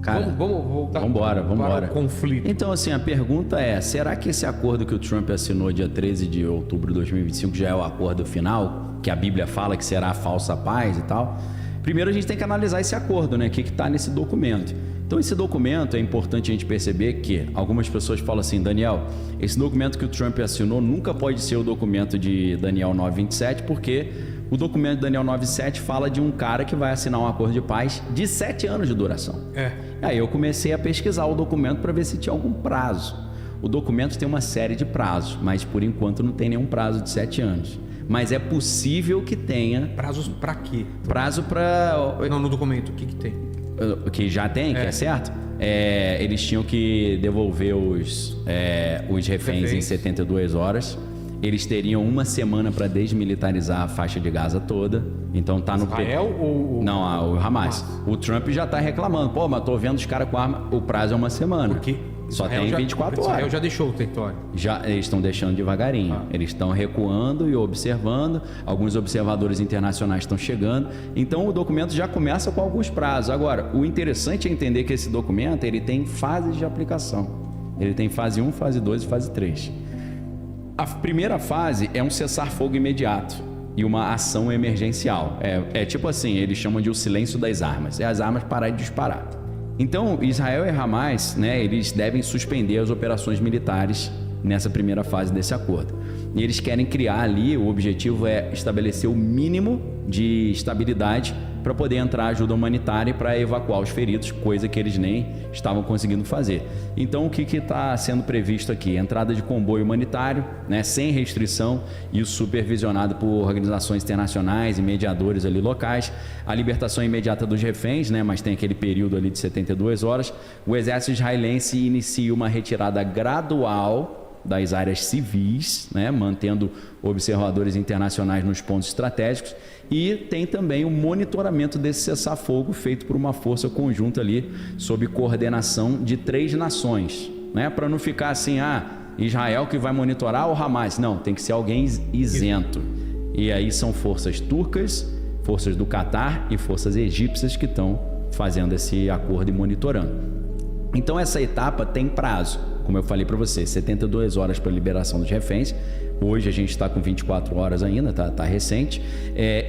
Cara, vamos voltar vambora. para o conflito. Então, assim, a pergunta é, será que esse acordo que o Trump assinou dia 13 de outubro de 2025 já é o acordo final, que a Bíblia fala que será a falsa paz e tal? Primeiro a gente tem que analisar esse acordo, né? O que está nesse documento. Então, esse documento, é importante a gente perceber que algumas pessoas falam assim, Daniel, esse documento que o Trump assinou nunca pode ser o documento de Daniel 9:27, porque o documento de Daniel 9:7 fala de um cara que vai assinar um acordo de paz de 7 anos de duração. Aí eu comecei a pesquisar o documento para ver se tinha algum prazo. O documento tem uma série de prazos, mas por enquanto não tem nenhum prazo de 7 anos. Mas é possível que tenha... Prazos para quê? Prazo para... Não, no documento, o que tem? Que já tem, que é certo? Eles tinham que devolver os reféns em 72 horas. Eles teriam uma semana para desmilitarizar a faixa de Gaza toda. Então tá no... Israel ou... Não, o Hamas. O Trump já tá reclamando. Pô, mas tô vendo os caras com arma. O prazo é uma semana. Porque só tem 24 horas. Israel já deixou o território. Eles estão deixando devagarinho. Eles estão recuando e observando. Alguns observadores internacionais estão chegando. Então o documento já começa com alguns prazos. Agora, o interessante é entender que esse documento ele tem fases de aplicação. Ele tem fase 1, fase 2 e fase 3. A primeira fase é um cessar-fogo imediato e uma ação emergencial. É tipo assim, eles chamam de o silêncio das armas. É as armas pararem de disparar. Então, Israel e Hamas, né, eles devem suspender as operações militares nessa primeira fase desse acordo. E eles querem criar ali, o objetivo é estabelecer o mínimo de estabilidade para poder entrar ajuda humanitária e para evacuar os feridos, coisa que eles nem estavam conseguindo fazer. Então, o que está sendo previsto aqui? Entrada de comboio humanitário, né, sem restrição, isso supervisionado por organizações internacionais e mediadores ali locais, a libertação imediata dos reféns, né, mas tem aquele período ali de 72 horas. O exército israelense inicia uma retirada gradual das áreas civis, né, mantendo observadores internacionais nos pontos estratégicos, e tem também o monitoramento desse cessar-fogo feito por uma força conjunta ali sob coordenação de 3 nações, né, para não ficar assim, Israel que vai monitorar ou Hamas, não, tem que ser alguém isento. E aí são forças turcas, forças do Catar e forças egípcias que estão fazendo esse acordo e monitorando. Então essa etapa tem prazo, como eu falei para você, 72 horas para a liberação dos reféns. Hoje a gente está com 24 horas ainda, tá recente,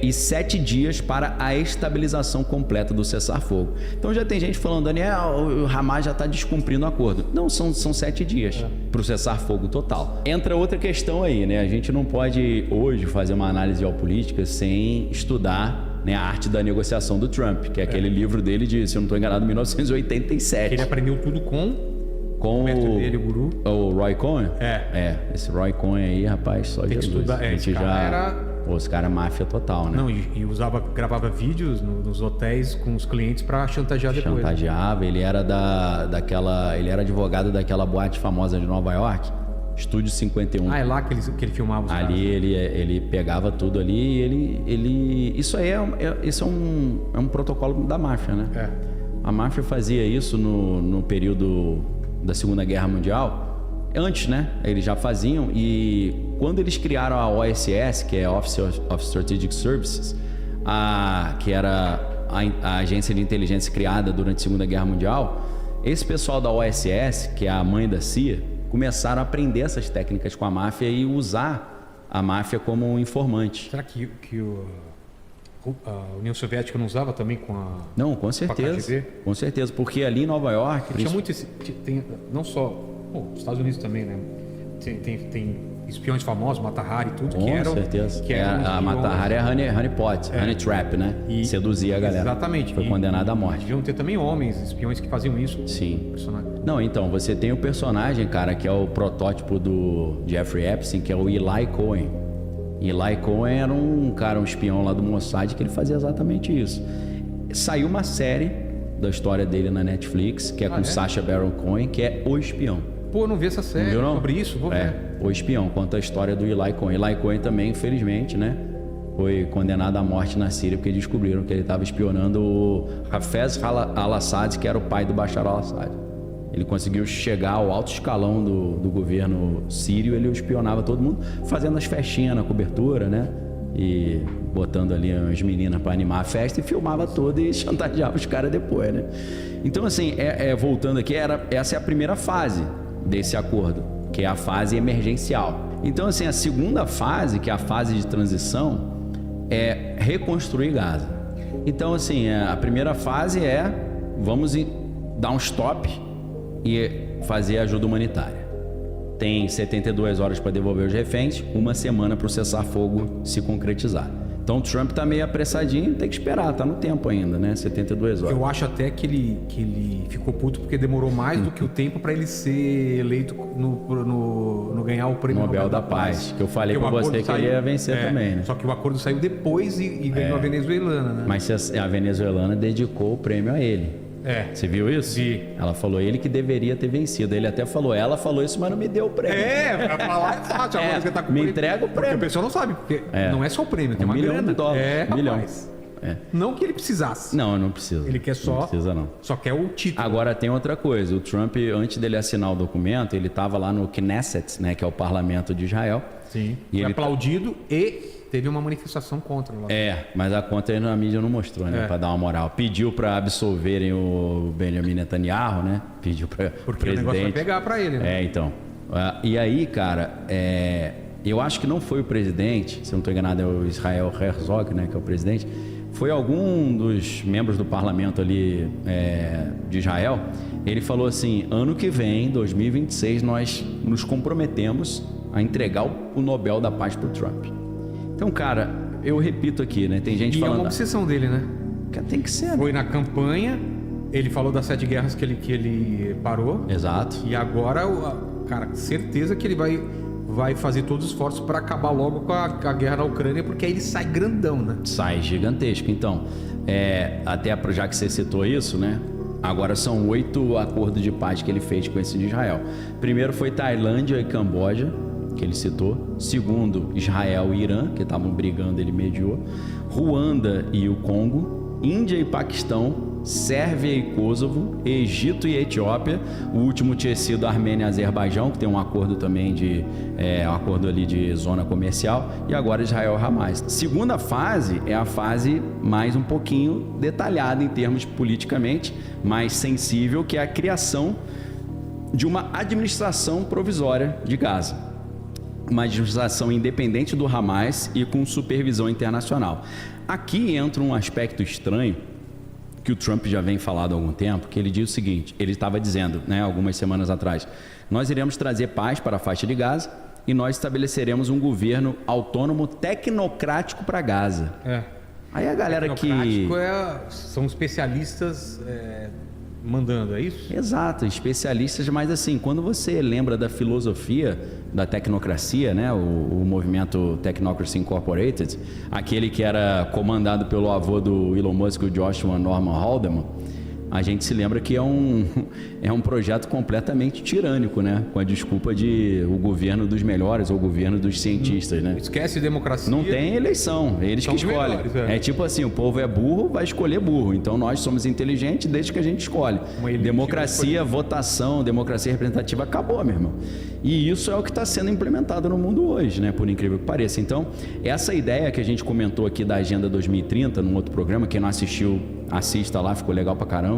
e 7 dias para a estabilização completa do cessar-fogo. Então já tem gente falando, Daniel, o Hamas já está descumprindo o acordo. Não, são 7 dias para o cessar-fogo total. Entra outra questão aí, né? A gente não pode hoje fazer uma análise geopolítica sem estudar, né, a arte da negociação do Trump, que é aquele livro dele de, se eu não estou enganado, 1987. Ele aprendeu tudo com o mestre dele, o guru. O Roy Cohn? Esse Roy Cohn aí, rapaz, só tem Jesus. A gente já... Os caras máfia total, né? Não, e gravava vídeos nos hotéis com os clientes para chantagear depois. Chantageava, ele era ele era advogado daquela boate famosa de Nova York, Estúdio 51. É lá que ele filmava os ali caras. ele pegava tudo ali e ele... Isso aí isso é um protocolo da máfia, né? A máfia fazia isso no período da Segunda Guerra Mundial. Antes, né? Eles já faziam, e quando eles criaram a OSS, que é a Office of Strategic Services, que era a agência de inteligência criada durante a Segunda Guerra Mundial, esse pessoal da OSS, que é a mãe da CIA, começaram a aprender essas técnicas com a máfia e usar a máfia como um informante. Será que a União Soviética não usava também com a... Não, com certeza. Com certeza, porque ali em Nova York... Tinha muito não só... os Estados Unidos também, né? Tem espiões famosos, Mata Hari e tudo, com certeza. A Mata Hari é Honey Pot, Honey Trap, né? E seduzia a galera. Exatamente. Foi condenado à morte. Deviam ter também homens, espiões que faziam isso. Sim. Não, então, você tem o personagem, cara, que é o protótipo do Jeffrey Epstein, que é o Eli Cohen. Eli Cohen era um espião lá do Mossad, que ele fazia exatamente isso. Saiu uma série da história dele na Netflix, que é com Sacha Baron Cohen, que é O Espião. Pô, eu não vi essa série sobre isso, vou ver. O Espião, conta a história do Eli Cohen. Eli Cohen também, infelizmente, né, foi condenado à morte na Síria, porque descobriram que ele estava espionando o Hafez al-Assad, que era o pai do Bashar al-Assad. Ele conseguiu chegar ao alto escalão do governo sírio, ele espionava todo mundo, fazendo as festinhas na cobertura, né? e botando ali as meninas para animar a festa e filmava tudo e chantageava os caras depois, né? Então, assim, voltando aqui, essa é a primeira fase desse acordo, que é a fase emergencial. Então, assim, a segunda fase, que é a fase de transição, é reconstruir Gaza. Então, assim, a primeira fase vamos dar um stop e fazer ajuda humanitária. Tem 72 horas para devolver os reféns, 1 semana para o cessar-fogo se concretizar. Então o Trump tá meio apressadinho, tem que esperar, tá no tempo ainda, né? 72 horas. Eu acho até que ele ficou puto porque demorou mais do que o tempo para ele ser eleito no ganhar o prêmio Nobel da Paz. Que eu falei pra você que ele ia vencer também, né? Só que o acordo saiu depois e ganhou a venezuelana, né? Mas a venezuelana dedicou o prêmio a ele. Você viu isso? Vi. Ela falou ele que deveria ter vencido. Ele até falou, ela falou isso, mas não me deu o prêmio. Pra falar é fácil. Agora você tá com me prêmio. entrega o prêmio. Porque o pessoal não sabe, porque não é só o prêmio, tem uma $1 milhão. grana. $1 milhão. Não que ele precisasse. Não precisa. Ele quer só... Não precisa, não. Só quer o título. Agora tem outra coisa. O Trump, antes dele assinar o documento, ele estava lá no Knesset, né, que é o parlamento de Israel. Sim. E foi ele aplaudido e teve uma manifestação contra lá. Mas a conta aí na mídia não mostrou, né? Para dar uma moral. Pediu para absolverem o Benjamin Netanyahu, né? Pediu para o presidente. Porque o negócio vai pegar para ele, né? Então. E aí, cara, eu acho que não foi o presidente, se eu não estou enganado, é o Israel Herzog, né? Que é o presidente. Foi algum dos membros do parlamento ali de Israel. Ele falou assim: ano que vem, 2026, nós nos comprometemos a entregar o Nobel da Paz para o Trump. Então, cara, eu repito aqui, né? Tem gente falando... E é uma obsessão dele, né? Tem que ser. Foi na campanha, ele falou das 7 guerras que ele parou. Exato. E agora, cara, certeza que ele vai fazer todos os esforços para acabar logo com a guerra na Ucrânia, porque aí ele sai grandão, né? Sai gigantesco. Então, até já que você citou isso, né? Agora são 8 acordos de paz que ele fez com esse de Israel. Primeiro foi Tailândia e Camboja, que ele citou. Segundo, Israel e Irã, que estavam brigando, ele mediou. Ruanda e o Congo. Índia e Paquistão. Sérvia e Kosovo. Egito e Etiópia. O último tinha sido Armênia e Azerbaijão, que tem um acordo também um acordo ali de zona comercial. E agora Israel e Hamas. Segunda fase é a fase mais um pouquinho detalhada em termos politicamente, mais sensível, que é a criação de uma administração provisória de Gaza. Uma administração independente do Hamas e com supervisão internacional. Aqui entra um aspecto estranho que o Trump já vem falando há algum tempo, que ele diz o seguinte, ele estava dizendo, né, algumas semanas atrás, nós iremos trazer paz para a faixa de Gaza e nós estabeleceremos um governo autônomo tecnocrático para Gaza. Aí a galera que... São especialistas... mandando, é isso? Exato, especialistas, mas assim, quando você lembra da filosofia da tecnocracia, né, o movimento Technocracy Incorporated, aquele que era comandado pelo avô do Elon Musk, o Joshua Norman Haldeman, a gente se lembra que é um projeto completamente tirânico, né? Com a desculpa de o governo dos melhores ou o governo dos cientistas, né? Esquece democracia. Não tem eleição, eles que escolhem. Melhores, é tipo assim, o povo é burro, vai escolher burro. Então nós somos inteligentes desde que a gente escolhe. Democracia, votação, democracia representativa acabou, meu irmão. E isso é o que está sendo implementado no mundo hoje, né? Por incrível que pareça. Então, essa ideia que a gente comentou aqui da Agenda 2030, num outro programa, quem não assistiu, assista lá, ficou legal pra caramba.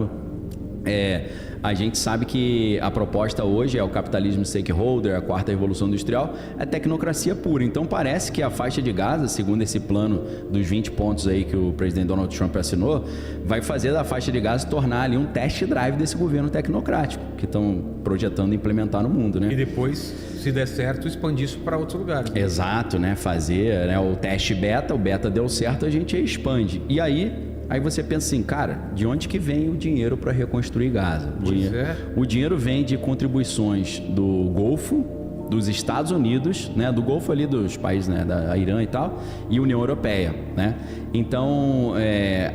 A gente sabe que a proposta hoje é o capitalismo stakeholder, a quarta revolução industrial, é tecnocracia pura. Então parece que a faixa de Gaza, segundo esse plano dos 20 pontos aí que o presidente Donald Trump assinou, vai fazer da faixa de Gaza tornar ali um test drive desse governo tecnocrático que estão projetando implementar no mundo, né? E depois, se der certo, expandir isso para outros lugares. Exato, né? Fazer, né, o teste beta, o beta deu certo, a gente expande. E aí você pensa assim, cara, de onde que vem o dinheiro para reconstruir Gaza? O dinheiro vem de contribuições do Golfo, dos Estados Unidos, né, do Golfo ali dos países, né, da Irã e tal, e União Europeia, né? Então,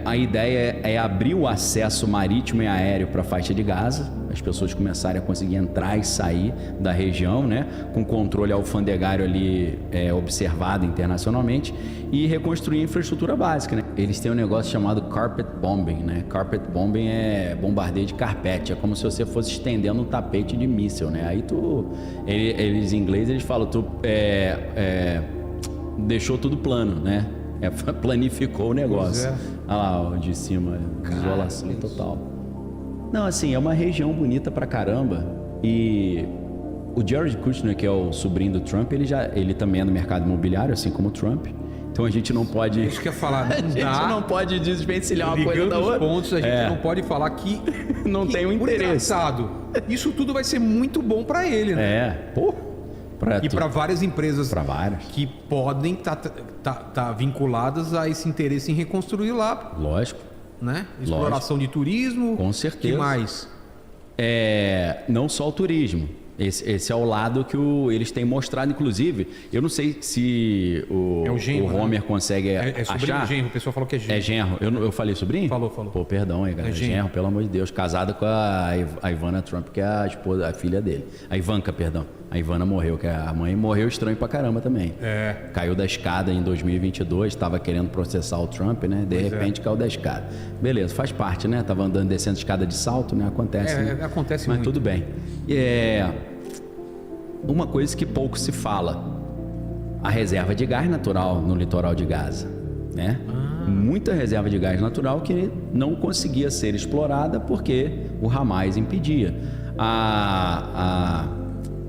a ideia é abrir o acesso marítimo e aéreo para a faixa de Gaza, as pessoas começarem a conseguir entrar e sair da região, né, com controle alfandegário ali observado internacionalmente, e reconstruir a infraestrutura básica, né? Eles têm um negócio chamado carpet bombing, né? Carpet bombing é bombardeio de carpete, é como se você fosse estendendo um tapete de míssil, né? Aí eles em inglês eles falam, deixou tudo plano, né? Planificou o negócio. Pois é. Olha lá, o de cima, isolação total. Não, assim, é uma região bonita pra caramba. E o Jared Kushner, que é o sobrinho do Trump, ele também é no mercado imobiliário, assim como o Trump. Então a gente não pode... Isso que eu ia falar, A gente não pode desvencilhar uma coisa da ligando outra. os pontos, a gente não pode falar que... Não tem um por interesse. engraçado, isso tudo vai ser muito bom pra ele, né? Pô. E para várias empresas Pra várias. que podem tá vinculadas a esse interesse em reconstruir lá, Lógico. né? Exploração de turismo. Com certeza. Que mais? Não só o turismo. Esse é o lado que eles têm mostrado, inclusive. Eu não sei se o genro, Homer consegue É sobrinho achar. do genro, o pessoal falou que é genro. É genro. Eu falei sobrinho? Falou. Pô, perdão aí, galera. É genro. Genro, pelo amor de Deus. Casado com a Ivana Trump, que é a esposa, a filha dele. A Ivanka, perdão. A Ivana morreu, que a mãe morreu estranho pra caramba também. Caiu da escada em 2022, estava querendo processar o Trump, né? De repente caiu da escada. Beleza, faz parte, né? Tava andando, descendo escada de salto, né? Acontece, né? Acontece Mas muito. tudo bem. Uma coisa que pouco se fala: a reserva de gás natural no litoral de Gaza, né? Muita reserva de gás natural que não conseguia ser explorada porque o Hamas impedia. A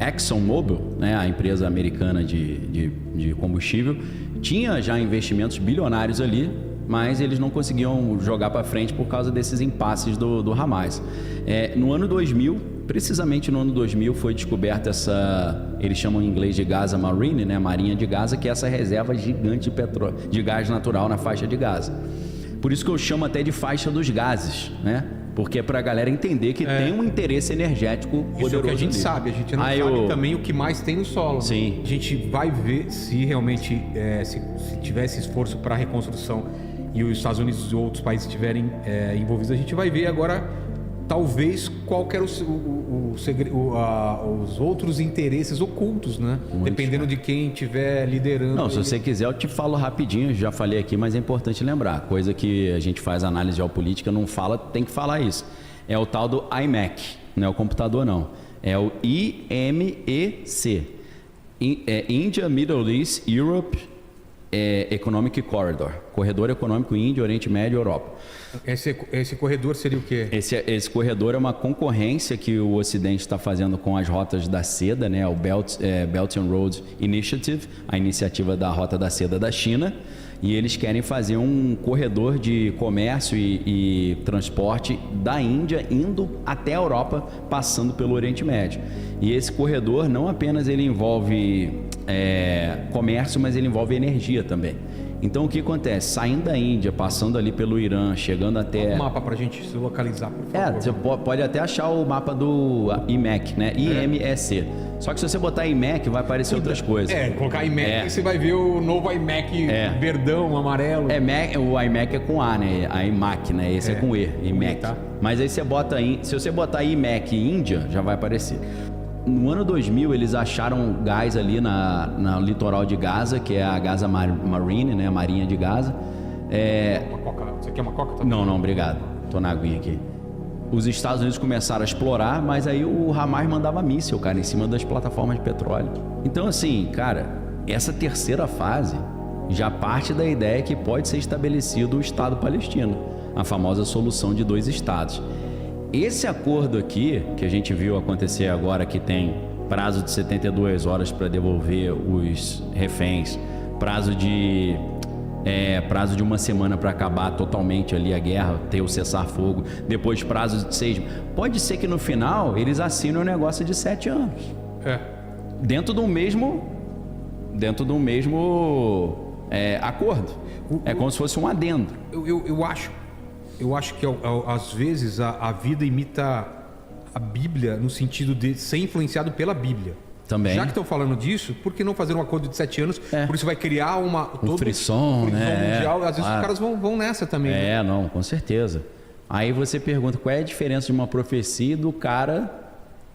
ExxonMobil, né, a empresa americana de combustível, tinha já investimentos bilionários ali, mas eles não conseguiam jogar para frente por causa desses impasses do Hamas. No ano 2000, precisamente no ano 2000, foi descoberta eles chamam em inglês de Gaza Marine, né, Marinha de Gaza, que é essa reserva gigante de gás natural na faixa de Gaza. Por isso que eu chamo até de faixa dos gases, né? Porque é para a galera entender que tem um interesse energético poderoso. Isso é o que a gente ali. sabe, a gente não sabe também o que mais tem no solo. Sim. A gente vai ver se realmente se tivesse esforço para a reconstrução e os Estados Unidos e outros países estiverem envolvidos, a gente vai ver agora talvez qual que era os outros interesses ocultos, né? Dependendo de quem estiver liderando. Não, se você quiser eu te falo rapidinho, já falei aqui, mas é importante lembrar, coisa que a gente faz análise geopolítica, não fala, tem que falar isso. É o tal do IMEC, não é o computador não, é o IMEC, India, Middle East, Europe Economic Corridor, Corredor Econômico Índia, Oriente Médio e Europa. Esse corredor seria o quê? Esse corredor é uma concorrência que o Ocidente está fazendo com as rotas da seda, né? O Belt and Road Initiative, a iniciativa da Rota da Seda da China, e eles querem fazer um corredor de comércio e transporte da Índia indo até a Europa, passando pelo Oriente Médio. E esse corredor não apenas ele envolve comércio, mas ele envolve energia também. Então o que acontece? Saindo da Índia, passando ali pelo Irã, chegando até... Um mapa pra gente se localizar, por favor. Você pode até achar o mapa do IMEC, né? IMEC. Só que se você botar IMEC, vai aparecer outras coisas. Colocar IMEC, você vai ver o novo IMEC verdão, amarelo. O IMEC é com A, né? A IMAC, né? Esse é com E, IMEC. Tá. Mas aí se você botar IMEC Índia, já vai aparecer. No ano 2000, eles acharam gás ali na litoral de Gaza, que é a Gaza Marine, né? A Marinha de Gaza. Uma coca. Você quer uma coca também? Não, obrigado. Tô na aguinha aqui. Os Estados Unidos começaram a explorar, mas aí o Hamas mandava míssil, cara, em cima das plataformas de petróleo. Então, assim, cara, essa terceira fase já parte da ideia que pode ser estabelecido o Estado palestino, a famosa solução de 2 estados. Esse acordo aqui, que a gente viu acontecer agora, que tem prazo de 72 horas para devolver os reféns, prazo de uma semana para acabar totalmente ali a guerra, ter o cessar-fogo, depois prazo de 6. Pode ser que no final eles assinem um negócio de 7 anos. Dentro do mesmo acordo. É como se fosse um adendo. Eu acho que às vezes a vida imita a Bíblia no sentido de ser influenciado pela Bíblia. Também. Já que estão falando disso, por que não fazer um acordo de 7 anos? Por isso vai criar um frisson, né? Mundial. Às vezes os caras vão nessa também. Não, com certeza. Aí você pergunta qual é a diferença de uma profecia e do cara...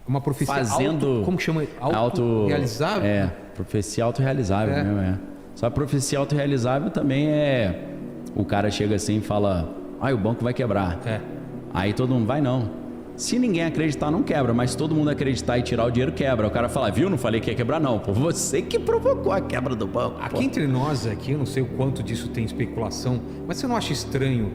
Uma profecia fazendo... como chama? Autorrealizável? Profecia autorrealizável mesmo, Só a profecia autorrealizável também o cara chega assim e fala... o banco vai quebrar. Aí todo mundo vai não. Se ninguém acreditar, não quebra. Mas se todo mundo acreditar e tirar o dinheiro, quebra. O cara fala, viu? Não falei que ia quebrar, não. Pô, você que provocou a quebra do banco. Pô. Aqui entre nós, aqui, eu não sei o quanto disso tem especulação, mas você não acha estranho?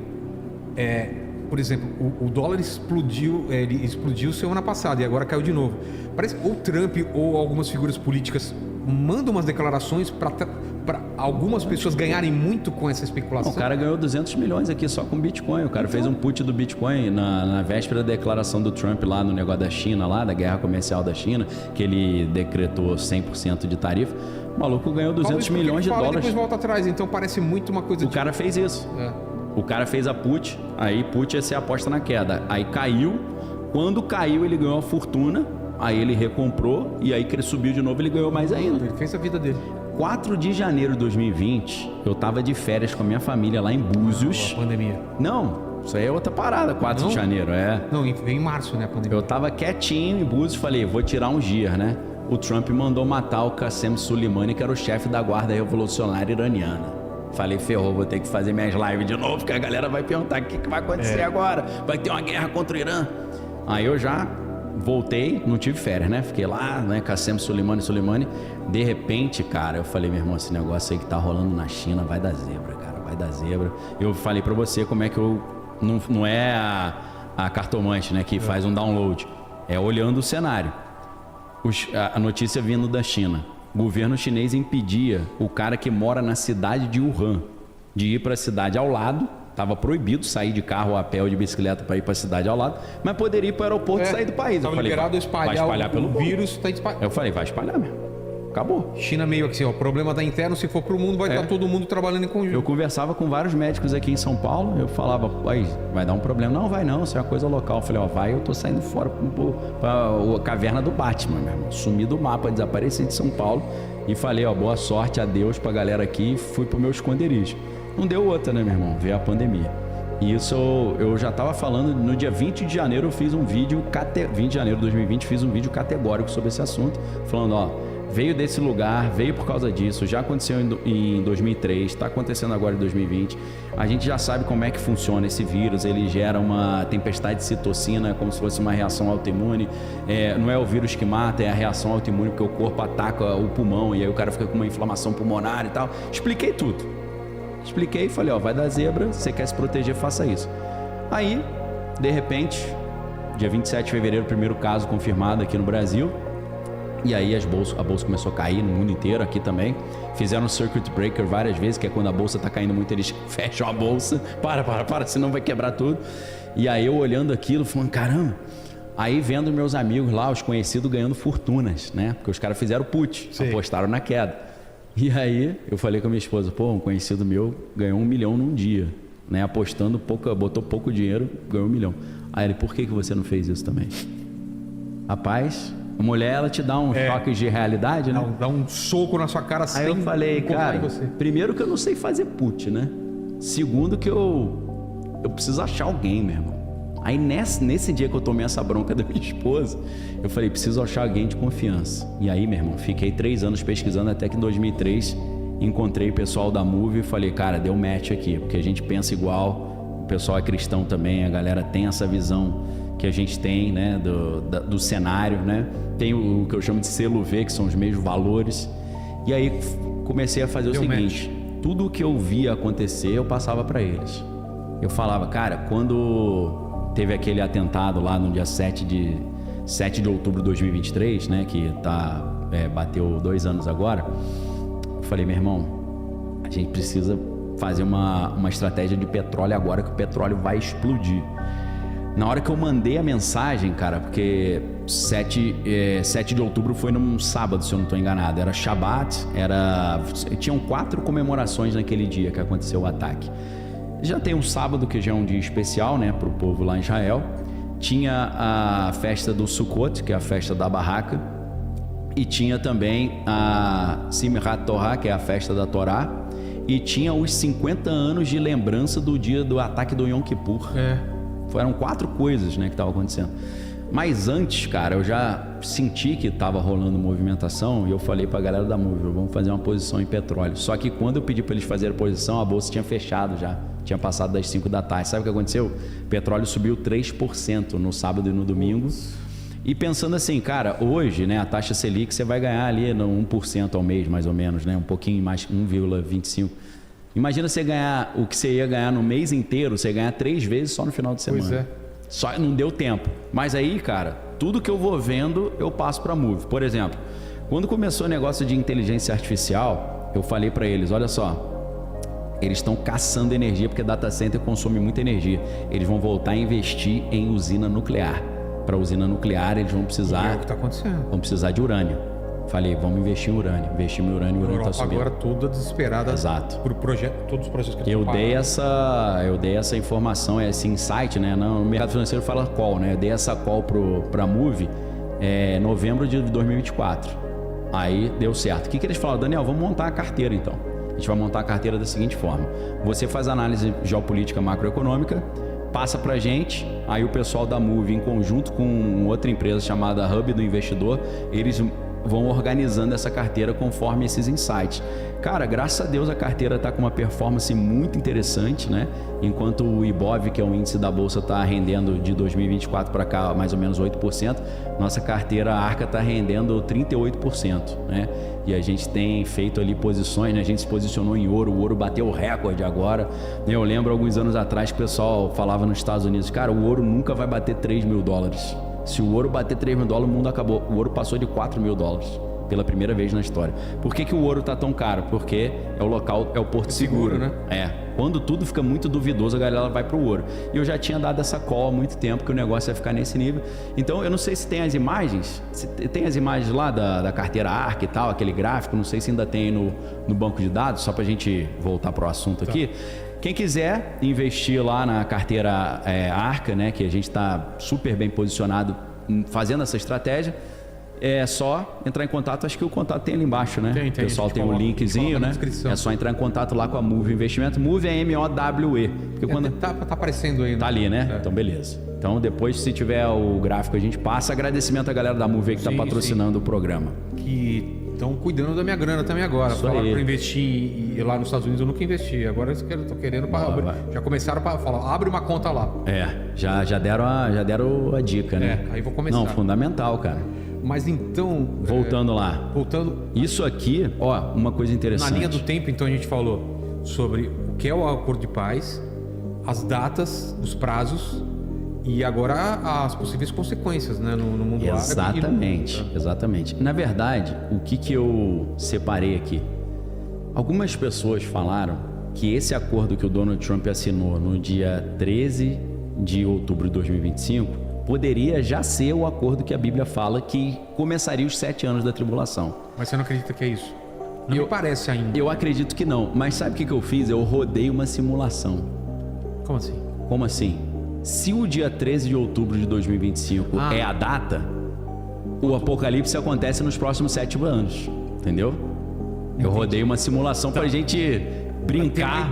Por exemplo, o dólar explodiu, ele explodiu semana passada e agora caiu de novo. Parece que ou Trump ou algumas figuras políticas mandam umas declarações para algumas pessoas ganharem muito com essa especulação. O cara ganhou 200 milhões aqui só com Bitcoin. O cara fez um put do Bitcoin na véspera da declaração do Trump lá no negócio da China, lá da guerra comercial da China, que ele decretou 100% de tarifa. O maluco ganhou 200 milhões de dólares. Depois volta atrás, então parece muito uma coisa... O cara fez isso. O cara fez a put, aí put é ser aposta na queda. Aí caiu, quando caiu ele ganhou uma fortuna, aí ele recomprou e aí que ele subiu de novo ele ganhou mais ainda. Ele fez a vida dele. 4 de janeiro de 2020, eu tava de férias com a minha família lá em Búzios. A pandemia. Não, isso aí é outra parada, 4 de janeiro, Não, veio em março, né, a pandemia. Eu tava quietinho em Búzios, falei, vou tirar uns dias, né? O Trump mandou matar o Qasem Soleimani, que era o chefe da guarda revolucionária iraniana. Falei, ferrou, vou ter que fazer minhas lives de novo, porque a galera vai perguntar o que vai acontecer agora. Vai ter uma guerra contra o Irã. Aí eu já voltei, não tive férias, né? Fiquei lá, né? Qasem Soleimani. De repente, cara, eu falei, meu irmão, esse negócio aí que tá rolando na China vai dar zebra, cara, vai dar zebra. Eu falei pra você como é que eu... Não é a cartomante, né, que faz um download. É olhando o cenário. A notícia vindo da China. O governo chinês impedia o cara que mora na cidade de Wuhan de ir para a cidade ao lado. Estava proibido sair de carro ou a pé ou de bicicleta para ir para a cidade ao lado, mas poderia ir para o aeroporto e sair do país. Estava liberado vai espalhar pelo vírus. Eu falei, vai espalhar mesmo. Acabou. China meio que assim, ó, o problema tá interno, se for pro mundo, vai estar todo mundo trabalhando em conjunto. Eu conversava com vários médicos aqui em São Paulo, eu falava, vai dar um problema. Não, vai não, isso é uma coisa local. Eu falei, vai, eu tô saindo fora pra a caverna do Batman, meu irmão. Sumi do mapa, desapareci de São Paulo e falei, boa sorte, adeus pra galera aqui, fui pro meu esconderijo. Não deu outra, né, meu irmão? Veio a pandemia. E isso eu já estava falando, no dia 20 de janeiro eu fiz um vídeo, 20 de janeiro de 2020, fiz um vídeo categórico sobre esse assunto, falando, veio desse lugar, veio por causa disso, já aconteceu em 2003, está acontecendo agora em 2020. A gente já sabe como é que funciona esse vírus, ele gera uma tempestade de citocina, como se fosse uma reação autoimune. Não é o vírus que mata, é a reação autoimune, porque o corpo ataca o pulmão e aí o cara fica com uma inflamação pulmonar e tal. Expliquei tudo. Expliquei e falei, vai dar zebra, você quer se proteger, faça isso. Aí, de repente, dia 27 de fevereiro, o primeiro caso confirmado aqui no Brasil. E aí a bolsa começou a cair no mundo inteiro, aqui também. Fizeram um circuit breaker várias vezes, que é quando a bolsa tá caindo muito, eles fecham a bolsa. Para, senão vai quebrar tudo. E aí eu olhando aquilo, falando, caramba. Aí vendo meus amigos lá, os conhecidos, ganhando fortunas, né? Porque os caras fizeram put, apostaram na queda. E aí eu falei com a minha esposa, um conhecido meu ganhou 1 milhão num dia, né? Apostando botou pouco dinheiro, ganhou 1 milhão. Aí ele, por que você não fez isso também? Rapaz, a mulher, ela te dá um choque de realidade, né? Dá um soco na sua cara sem... Aí eu falei, cara, primeiro que eu não sei fazer put, né? Segundo que eu preciso achar alguém, meu irmão. Aí nesse dia que eu tomei essa bronca da minha esposa, eu falei, preciso achar alguém de confiança. E aí, meu irmão, fiquei 3 anos pesquisando, até que em 2003 encontrei o pessoal da Move e falei, cara, deu match aqui, porque a gente pensa igual, o pessoal é cristão também, a galera tem essa visão que a gente tem, né, do cenário, né? Tem o que eu chamo de selo V, que são os mesmos valores. E aí comecei a fazer o seguinte, tudo o que eu via acontecer, eu passava para eles. Eu falava, cara, quando teve aquele atentado lá no dia 7 de outubro de 2023, né, que bateu 2 anos agora, eu falei, meu irmão, a gente precisa fazer uma estratégia de petróleo agora, que o petróleo vai explodir. Na hora que eu mandei a mensagem, cara, porque 7 de outubro foi num sábado, se eu não estou enganado, era Shabat, tinham 4 comemorações naquele dia que aconteceu o ataque. Já tem um sábado, que já é um dia especial, né, para o povo lá em Israel. Tinha a festa do Sukkot, que é a festa da barraca. E tinha também a Simchat Torah, que é a festa da Torá. E tinha os 50 anos de lembrança do dia do ataque do Yom Kippur. Foram 4 coisas, né, que estavam acontecendo. Mas antes, cara, eu já senti que estava rolando movimentação e eu falei para a galera da Move, vamos fazer uma posição em petróleo. Só que quando eu pedi para eles fazerem a posição, a bolsa tinha fechado já. Tinha passado das 5 da tarde. Sabe o que aconteceu? O petróleo subiu 3% no sábado e no domingo. E pensando assim, cara, hoje, né, a taxa Selic você vai ganhar ali no 1% ao mês, mais ou menos, né? Um pouquinho mais, 1,25%. Imagina você ganhar o que você ia ganhar no mês inteiro, você ganhar 3 vezes só no final de semana. Pois é. Só não deu tempo. Mas aí, cara, tudo que eu vou vendo, eu passo para Move. Por exemplo, quando começou o negócio de inteligência artificial, eu falei para eles, olha só, eles estão caçando energia porque data center consome muita energia. Eles vão voltar a investir em usina nuclear. Para usina nuclear, eles vão precisar... É o que está acontecendo. Vão precisar de urânio. Falei, vamos investir em urânio. Investimos em urânio, o urânio está subindo. Agora toda desesperada. Exato. Por todos os projetos que eu dei essa informação, esse insight, né? No mercado financeiro fala call, né? Eu dei essa call para Move em novembro de 2024. Aí deu certo. O que eles falaram? Daniel, vamos montar a carteira então. A gente vai montar a carteira da seguinte forma. Você faz análise geopolítica macroeconômica, passa pra gente, aí o pessoal da Move, em conjunto com outra empresa chamada Hub do Investidor, eles vão organizando essa carteira conforme esses insights. Cara, graças a Deus a carteira está com uma performance muito interessante, né? Enquanto o Ibov, que é o índice da bolsa, está rendendo de 2024 para cá mais ou menos 8%, nossa carteira Arca está rendendo 38%, né? E a gente tem feito ali posições, né? A gente se posicionou em ouro, o ouro bateu o recorde agora. Eu lembro alguns anos atrás que o pessoal falava nos Estados Unidos, cara, o ouro nunca vai bater $3 mil. Se o ouro bater $3 mil, o mundo acabou. O ouro passou de $4 mil pela primeira vez na história. Por que o ouro tá tão caro? Porque é o local, é o porto seguro, né? É. Quando tudo fica muito duvidoso, a galera vai pro ouro. E eu já tinha dado essa call há muito tempo que o negócio ia ficar nesse nível. Então, eu não sei se tem as imagens. Se tem as imagens lá da carteira ARC e tal, aquele gráfico. Não sei se ainda tem no banco de dados, só pra gente voltar pro assunto aqui. Quem quiser investir lá na carteira Arca, né, que a gente está super bem posicionado fazendo essa estratégia, é só entrar em contato. Acho que o contato tem ali embaixo, né? Tem, o pessoal tem um linkzinho, né? É só entrar em contato lá com a Move Investimento. Move é MOWE. Porque quando tá aparecendo aí, né? Tá ali, né? Então, beleza. Então, depois, se tiver o gráfico, a gente passa. Agradecimento à galera da Move aí que está patrocinando o programa. Que estão cuidando da minha grana também agora. Falaram para investir lá nos Estados Unidos, eu nunca investi. Agora eu estou querendo para abrir. Já começaram para falar, abre uma conta lá. Já deram a dica, né? Aí vou começar. Não, fundamental, cara. Mas então... Voltando lá. Isso aqui, ó, uma coisa interessante. Na linha do tempo, então, a gente falou sobre o que é o acordo de paz, as datas, os prazos e agora as possíveis consequências, né, no mundo árabe. Exatamente. Na verdade, o que eu separei aqui? Algumas pessoas falaram que esse acordo que o Donald Trump assinou no dia 13 de outubro de 2025 poderia já ser o acordo que a Bíblia fala que começaria os 7 anos da tribulação. Mas você não acredita que é isso? Não me parece ainda. Eu acredito que não, mas sabe o que eu fiz? Eu rodei uma simulação. Como assim? Como assim? Se o dia 13 de outubro de 2025 é a data, o apocalipse acontece nos próximos 7 anos, entendeu? Eu rodei uma simulação pra gente brincar,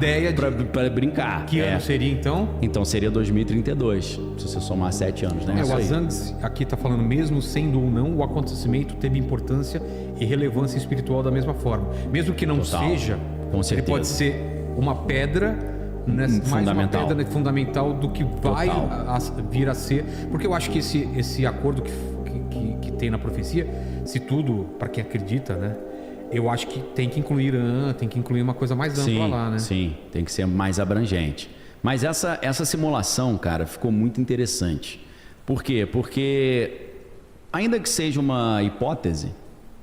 pra brincar. Que ano seria então? Então seria 2032, se você somar 7 anos, né? O Azangs aqui tá falando, mesmo sendo ou não, o acontecimento teve importância e relevância espiritual da mesma forma. Mesmo que não seja, com certeza. Ele pode ser uma pedra, mais uma pedra fundamental do que vai vir a ser. Porque eu acho que esse acordo que tem na profecia, se tudo, para quem acredita, né? Eu acho que tem que incluir uma coisa mais ampla lá, né? Sim, tem que ser mais abrangente. Mas essa simulação, cara, ficou muito interessante. Por quê? Porque, ainda que seja uma hipótese,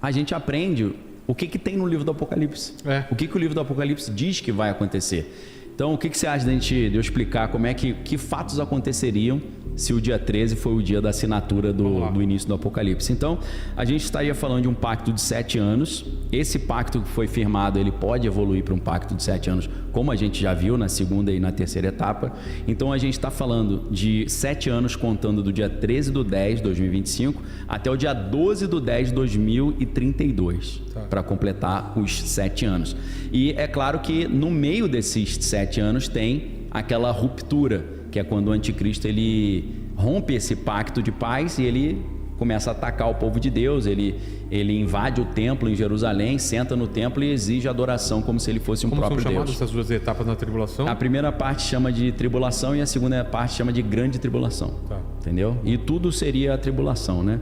a gente aprende o que tem no livro do Apocalipse. O que o livro do Apocalipse diz que vai acontecer. Então, o que você acha de eu explicar como é que fatos aconteceriam se o dia 13 foi o dia da assinatura do início do Apocalipse? Então, a gente estaria falando de um pacto de 7 anos. Esse pacto que foi firmado, ele pode evoluir para um pacto de 7 anos, como a gente já viu na segunda e na terceira etapa. Então, a gente está falando de 7 anos contando do dia 13 do 10 de 2025 até o dia 12 do 10 de 2032, para completar os 7 anos. E é claro que no meio desses 7 anos tem aquela ruptura, que é quando o anticristo ele rompe esse pacto de paz e ele começa a atacar o povo de Deus, ele invade o templo em Jerusalém, senta no templo e exige adoração como se ele fosse um próprio Deus. Como são chamadas essas duas etapas na tribulação? A primeira parte chama de tribulação e a segunda parte chama de grande tribulação. Tá. Entendeu? E tudo seria a tribulação, né?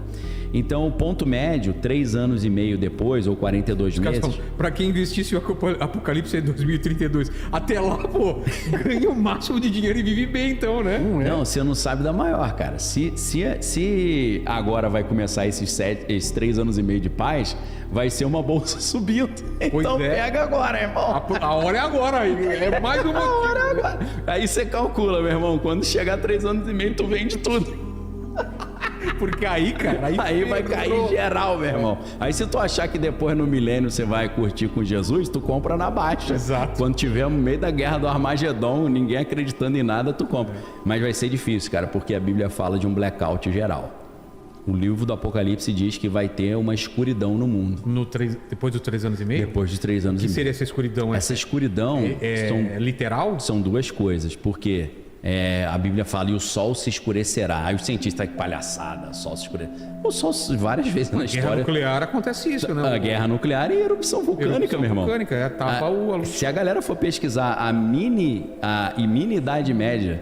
Então, o ponto médio, 3 anos e meio depois, ou 42 meses... Para quem investisse o Apocalipse em 2032, até lá, pô, ganha o máximo de dinheiro e vive bem, então, né? Não, você não sabe da maior, cara. Se agora vai começar esses 3 anos e meio de paz, vai ser uma bolsa subindo. Então pega agora, irmão. A hora é agora, é mais uma hora é agora. Aí você calcula, meu irmão, quando chegar 3 anos e meio, tu vende tudo. Porque aí, cara... Aí vai cair geral, meu irmão. Aí se tu achar que depois no milênio você vai curtir com Jesus, tu compra na baixa. Exato. Quando tiver no meio da guerra do Armagedon, ninguém acreditando em nada, tu compra. Mas vai ser difícil, cara, porque a Bíblia fala de um blackout geral. O livro do Apocalipse diz que vai ter uma escuridão no mundo. Depois dos 3 anos e meio? Depois de 3 anos e meio. O que seria essa escuridão? Essa escuridão... É literal? São 2 coisas, porque... a Bíblia fala, e o sol se escurecerá. Aí os cientistas, que palhaçada, o sol se escurecerá. O sol, várias vezes na história... Guerra nuclear acontece isso, né? A guerra nuclear e erupção vulcânica, meu irmão. Vulcânica, tapa a luz. Se a galera for pesquisar a mini Idade Média,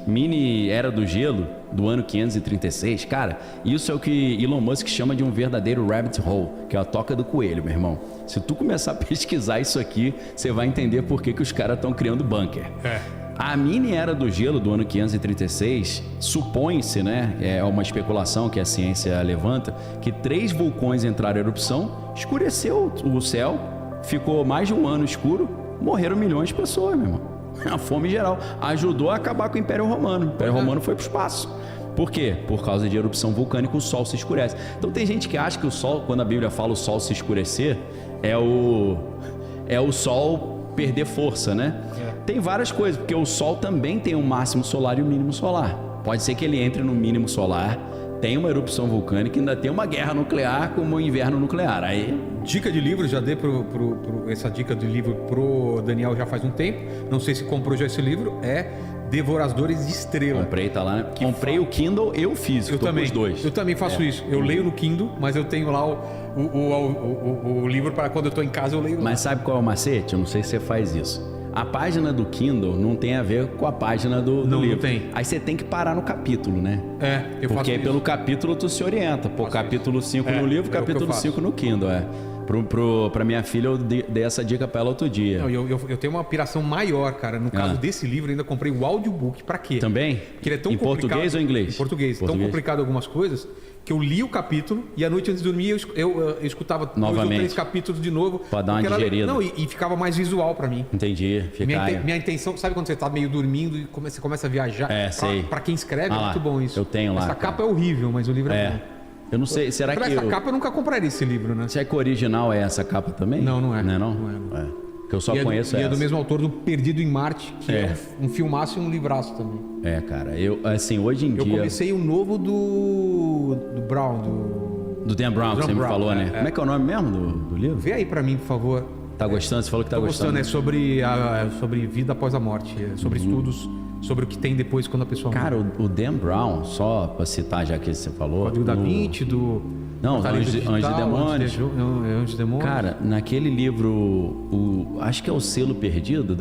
mini Era do Gelo, do ano 536, cara, isso é o que Elon Musk chama de um verdadeiro rabbit hole, que é a toca do coelho, meu irmão. Se tu começar a pesquisar isso aqui, você vai entender por que os caras estão criando bunker. A mini Era do Gelo do ano 536, supõe-se, né, é uma especulação que a ciência levanta, que 3 vulcões entraram em erupção, escureceu o céu, ficou mais de um ano escuro, morreram milhões de pessoas, meu irmão. A fome geral ajudou a acabar com o Império Romano. O Império Romano foi para o espaço. Por quê? Por causa de erupção vulcânica, o sol se escurece. Então tem gente que acha que o sol, quando a Bíblia fala o sol se escurecer, é o sol perder força, né? Tem várias coisas, porque o Sol também tem um máximo solar e um mínimo solar. Pode ser que ele entre no mínimo solar, tenha uma erupção vulcânica e ainda tem uma guerra nuclear como o inverno nuclear. Aí... Dica de livro, já dei essa dica de livro pro Daniel já faz um tempo. Não sei se comprou já esse livro, é Devoradores de Estrela. Comprei, tá lá, né? Comprei o Kindle e o físico, tô com os dois. Eu também faço isso. Eu leio no Kindle, mas eu tenho lá o livro para quando eu tô em casa eu leio lá. Mas sabe qual é o macete? Eu não sei se você faz isso. A página do Kindle não tem a ver com a página do livro. Não tem. Aí você tem que parar no capítulo, né? Eu faço porque isso. Pelo capítulo tu se orienta. Pô, capítulo 5 no livro, capítulo 5 no Kindle, Pra minha filha eu dei essa dica pra ela outro dia. Não, eu tenho uma piração maior, cara. No caso desse livro, eu ainda comprei o audiobook. Pra quê? Também? Porque ele é tão em complicado. Português ou inglês? Em português. Tão complicado algumas coisas que eu li o capítulo e à noite antes de dormir eu escutava novamente 2 ou 3 capítulos de novo. Pra dar uma digerida. E ficava mais visual pra mim. Entendi. Minha intenção, sabe quando você tá meio dormindo e você começa a viajar? Sei. Pra quem escreve é muito bom isso. Eu tenho lá. Essa capa é horrível, mas o livro é bom. Eu não sei, será que... Essa capa eu nunca compraria esse livro, né? Será que o original é essa capa também? Não é. Não é. Que eu só conheço essa. E é essa. do mesmo autor do Perdido em Marte, que é um filmaço e um livraço também. Cara, eu, assim, hoje em dia... Eu comecei o novo do Brown, do Dan Brown, que você me falou, né? Como é que é o nome mesmo do livro? Vê aí pra mim, por favor. Tá gostando? Você falou que tá gostando. É sobre vida após a morte, sobre estudos, sobre o que tem depois quando a pessoa morre. Cara, o Dan Brown, só pra citar já que você falou... Código da Vinci, Não, Anjos e Demônios. Anjos e Demônios. Cara, naquele livro, acho que é o Selo Perdido,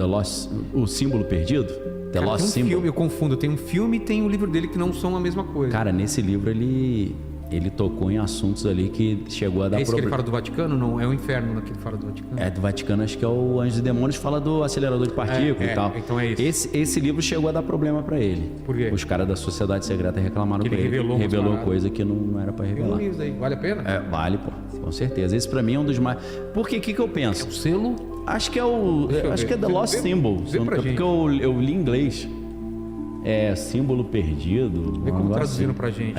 o Símbolo Perdido, The Lost Symbol. Filme, eu confundo, tem um filme e tem um livro dele que não são a mesma coisa. Cara, nesse livro ele tocou em assuntos ali que chegou a dar problema. Esse que ele fala do Vaticano? Não, é o inferno que ele fala do Vaticano. Do Vaticano, acho que é o Anjos e Demônios, fala do acelerador de partículas e tal. Então é isso. Esse livro chegou a dar problema pra ele. Por quê? Os caras da Sociedade Secreta reclamaram que com ele. Revelou coisa que não era pra revelar. Isso aí. Vale a pena? Vale, pô. Com certeza. Esse pra mim é um dos mais... Por que eu penso? É o selo? Acho que é The Lost Symbol. Porque eu li em inglês. Símbolo perdido. Vê como traduzindo pra gente.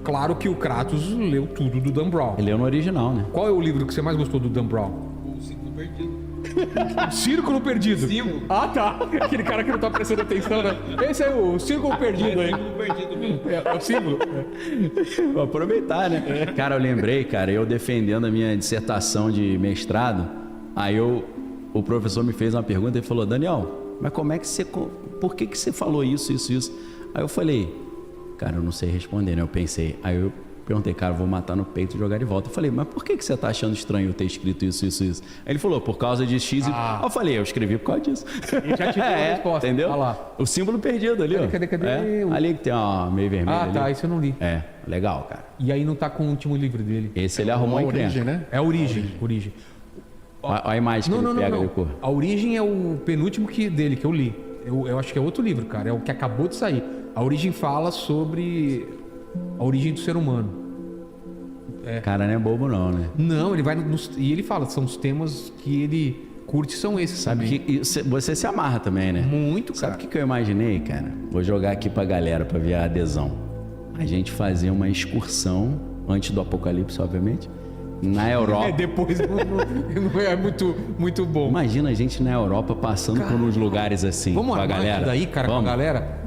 Claro que o Kratos leu tudo do Dan Brown. Ele leu no original, né? Qual é o livro que você mais gostou do Dan Brown? O Círculo Perdido. Círculo Perdido? Símbolo. Ah, tá. Aquele cara que não tá prestando atenção, né? Esse é o Círculo Perdido aí. Círculo Perdido mesmo. É o símbolo. Vou aproveitar, né? Cara, eu lembrei, eu defendendo a minha dissertação de mestrado, aí o professor me fez uma pergunta e falou: Daniel, mas como é que você... Por que você falou isso? Aí eu falei... Cara, eu não sei responder, né? Eu pensei. Aí eu perguntei, cara, vou matar no peito e jogar de volta. Eu falei, mas por que você tá achando estranho eu ter escrito isso? Aí ele falou, por causa de X. Aí eu falei, eu escrevi por causa disso. Ele já te deu a resposta. Entendeu? Olha lá. O símbolo perdido ali, ó. Cadê? Ali que tem uma meio vermelho ali. Tá, isso eu não li. É, legal, cara. E aí não tá com o último livro dele. Esse ele arrumou em Origem, né? É a Origem. Olha a imagem que ele pega ali, cor. A Origem é o penúltimo dele que eu li. Eu acho que é outro livro, cara. É o que acabou de sair. A Origem fala sobre a origem do ser humano. Cara, não é bobo não, né? Não, ele vai e ele fala, são os temas que ele curte, são esses. Sabe também. que você se amarra também, né? Muito, cara. Sabe o que eu imaginei, cara? Vou jogar aqui pra galera pra ver a adesão. A gente fazer uma excursão, antes do apocalipse, obviamente, na Europa. Depois não é muito bom. Imagina a gente na Europa passando por uns lugares assim, Vamos com a armar galera. isso daí, cara, Vamos. com a galera.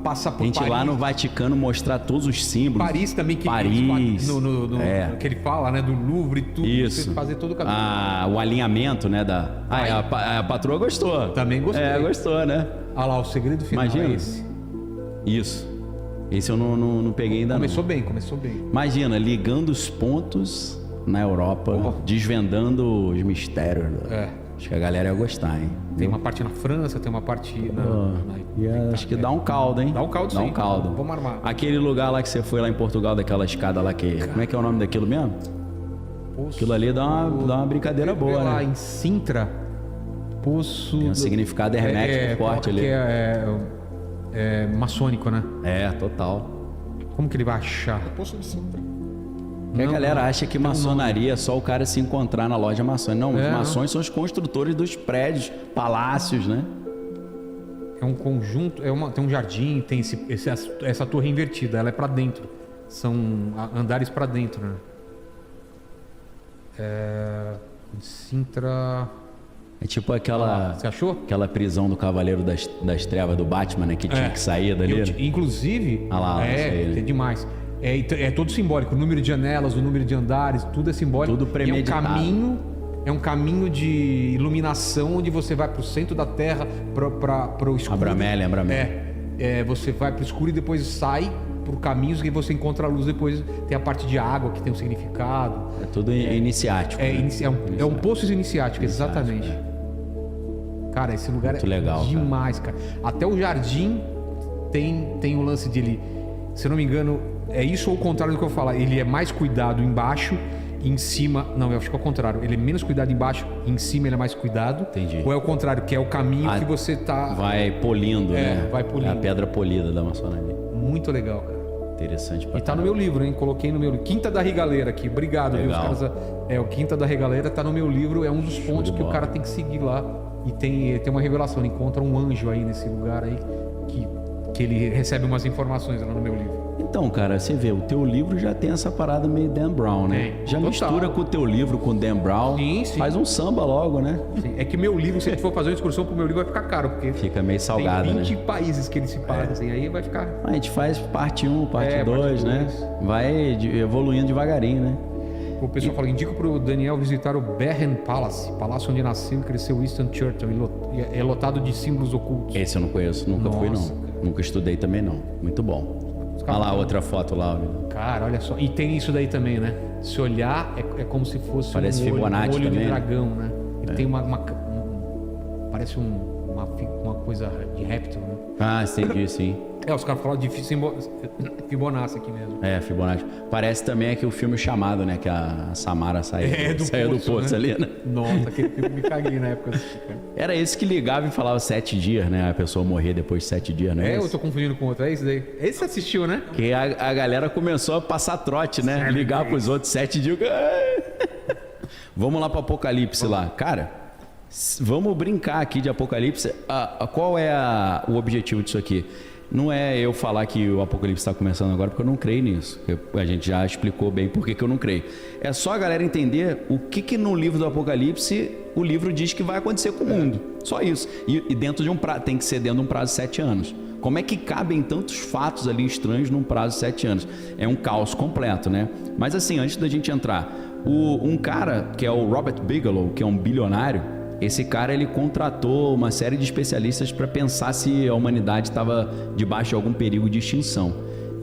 Passar por A gente Paris. lá no Vaticano mostrar todos os símbolos. Paris também, que Paris. que ele fala, né? Do Louvre e tudo. Isso. Você fazer todo o caminho. O alinhamento, né? A patroa gostou. Também gostei. Gostou, né? Olha lá, o segredo final Imagina. é esse. Isso. Esse eu não peguei ainda Começou não. começou bem. Imagina, ligando os pontos na Europa, desvendando os mistérios. Acho que a galera ia gostar, hein? Tem uma parte na França, tem uma parte Acho que dá um caldo, hein? Dá um caldo, Dá sim. um caldo. Vamos armar. Aquele lugar lá que você foi lá em Portugal, daquela escada lá que... Como é que é o nome daquilo mesmo? Aquilo ali dá uma brincadeira boa, lá né? em Sintra, Poço... Tem um significado hermético forte ali. Que é maçônico, né? Total. Como que ele vai achar? Poço de Sintra. Porque a galera acha que maçonaria é só o cara se encontrar na loja maçônica. Não, os maçons são os construtores dos prédios, palácios, né? É um conjunto, tem um jardim, tem essa torre invertida, ela é pra dentro. São andares pra dentro, né? Sintra... É tipo aquela... Você achou? Aquela prisão do Cavaleiro das Trevas do Batman, né? Que tinha que sair dali. Né? Inclusive... lá, isso aí, né? É demais. É todo simbólico. O número de janelas, o número de andares, tudo é simbólico. Tudo premeditado. É um caminho de iluminação onde você vai pro centro da Terra, pro escuro. Abramelin. Você vai pro escuro e depois sai por caminhos que você encontra a luz. Depois tem a parte de água que tem um significado. É tudo iniciático. É, né? é um poço iniciático, exatamente. Cara, esse lugar Muito é legal, demais, cara. Até o jardim tem um lance de ele, se eu não me engano, é isso ou o contrário do que eu falar. Ele é mais cuidado embaixo e em cima... Não, eu acho que é o contrário. Ele é menos cuidado embaixo e em cima ele é mais cuidado. Entendi. Ou é o contrário, que é o caminho que você tá... Vai polindo, né? vai polindo. É a pedra polida da maçonaria. Muito legal, cara. Interessante pra E tá no meu livro, hein? Coloquei no meu livro. Quinta da Regaleira aqui. Obrigado, viu? Os Legal. caras, o Quinta da Regaleira tá no meu livro. É um dos pontos de que o bola. cara tem que seguir lá. E tem uma revelação. Ele encontra um anjo aí nesse lugar aí que ele recebe umas informações lá no meu livro. Então, cara, você vê, o teu livro já tem essa parada meio Dan Brown, né? Tem. Já Total. mistura com o teu livro com o Dan Brown. Sim. Faz um samba logo, né? Sim. É que meu livro, se a gente for fazer uma excursão pro meu livro, vai ficar caro. Porque Fica meio salgado, tem 20 né? países que ele se paga, assim. Aí vai ficar... A gente faz parte 1, parte parte 2, né? dois. Vai evoluindo devagarinho, né? O pessoal fala, indico pro Daniel visitar o Buckingham Palace, palácio onde nasceu e cresceu Winston Churchill. É lotado de símbolos ocultos. Esse eu não conheço, nunca fui, não. Nossa, cara. Nunca estudei também, não. Muito bom. Olha lá, outra foto lá. Ó. Cara, olha só. E tem isso daí também, né? Se olhar, é como se fosse Parece um Fibonacci olho de também, né? dragão, né? Ele tem parece uma coisa de réptil, né? Ah, entendi, sim. Os caras falam de Fibonacci aqui mesmo. Fibonacci. Parece também aqui o filme Chamado, né? Que a Samara saiu do poço né? ali, né? Nossa, aquele filme me caguei na época. Era esse que ligava e falava 7 dias, né? A pessoa morrer depois de 7 dias, né? Eu tô confundindo com outro. É isso daí. Esse você assistiu, né? Que a galera começou a passar trote, né? Ligar pros outros 7 dias. Vamos lá pro Apocalipse lá. Cara, vamos brincar aqui de Apocalipse. Qual é o objetivo disso aqui? Não é eu falar que o Apocalipse está começando agora, porque eu não creio nisso. A gente já explicou bem por que eu não creio. É só a galera entender o que no livro do Apocalipse o livro diz que vai acontecer com o mundo. Só isso. E dentro de um prazo, tem que ser dentro de um prazo de 7 anos. Como é que cabem tantos fatos ali estranhos num prazo de 7 anos? É um caos completo, né? Mas assim, antes da gente entrar, um cara que é o Robert Bigelow, que é um bilionário, esse cara ele contratou uma série de especialistas para pensar se a humanidade estava debaixo de algum perigo de extinção.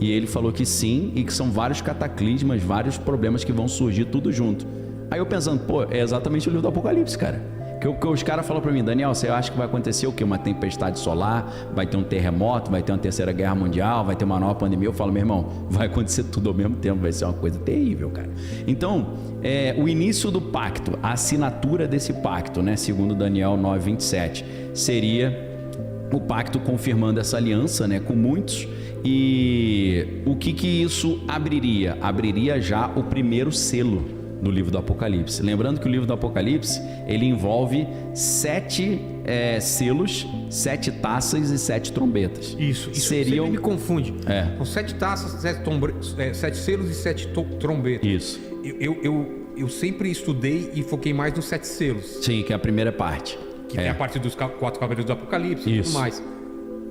E ele falou que sim, e que são vários cataclismas, vários problemas que vão surgir tudo junto. Aí eu pensando, pô, é exatamente o livro do Apocalipse, cara. Que os caras falam pra mim, Daniel, você acha que vai acontecer o quê? Uma tempestade solar, vai ter um terremoto, vai ter uma terceira guerra mundial, vai ter uma nova pandemia? Eu falo, meu irmão, vai acontecer tudo ao mesmo tempo, vai ser uma coisa terrível, cara. Então, o início do pacto, a assinatura desse pacto, né, segundo Daniel 9:27, seria o pacto confirmando essa aliança, né, com muitos. E o que isso abriria? Abriria já o primeiro selo no livro do Apocalipse. Lembrando que o livro do Apocalipse, ele envolve 7 selos, 7 taças e 7 trombetas. Isso seriam... sempre me confunde. São 7 taças, 7 selos e 7 trombetas. Isso. Eu sempre estudei e foquei mais nos 7 selos. Sim, que é a primeira parte. Que é a parte dos 4 cavaleiros do Apocalipse e tudo mais.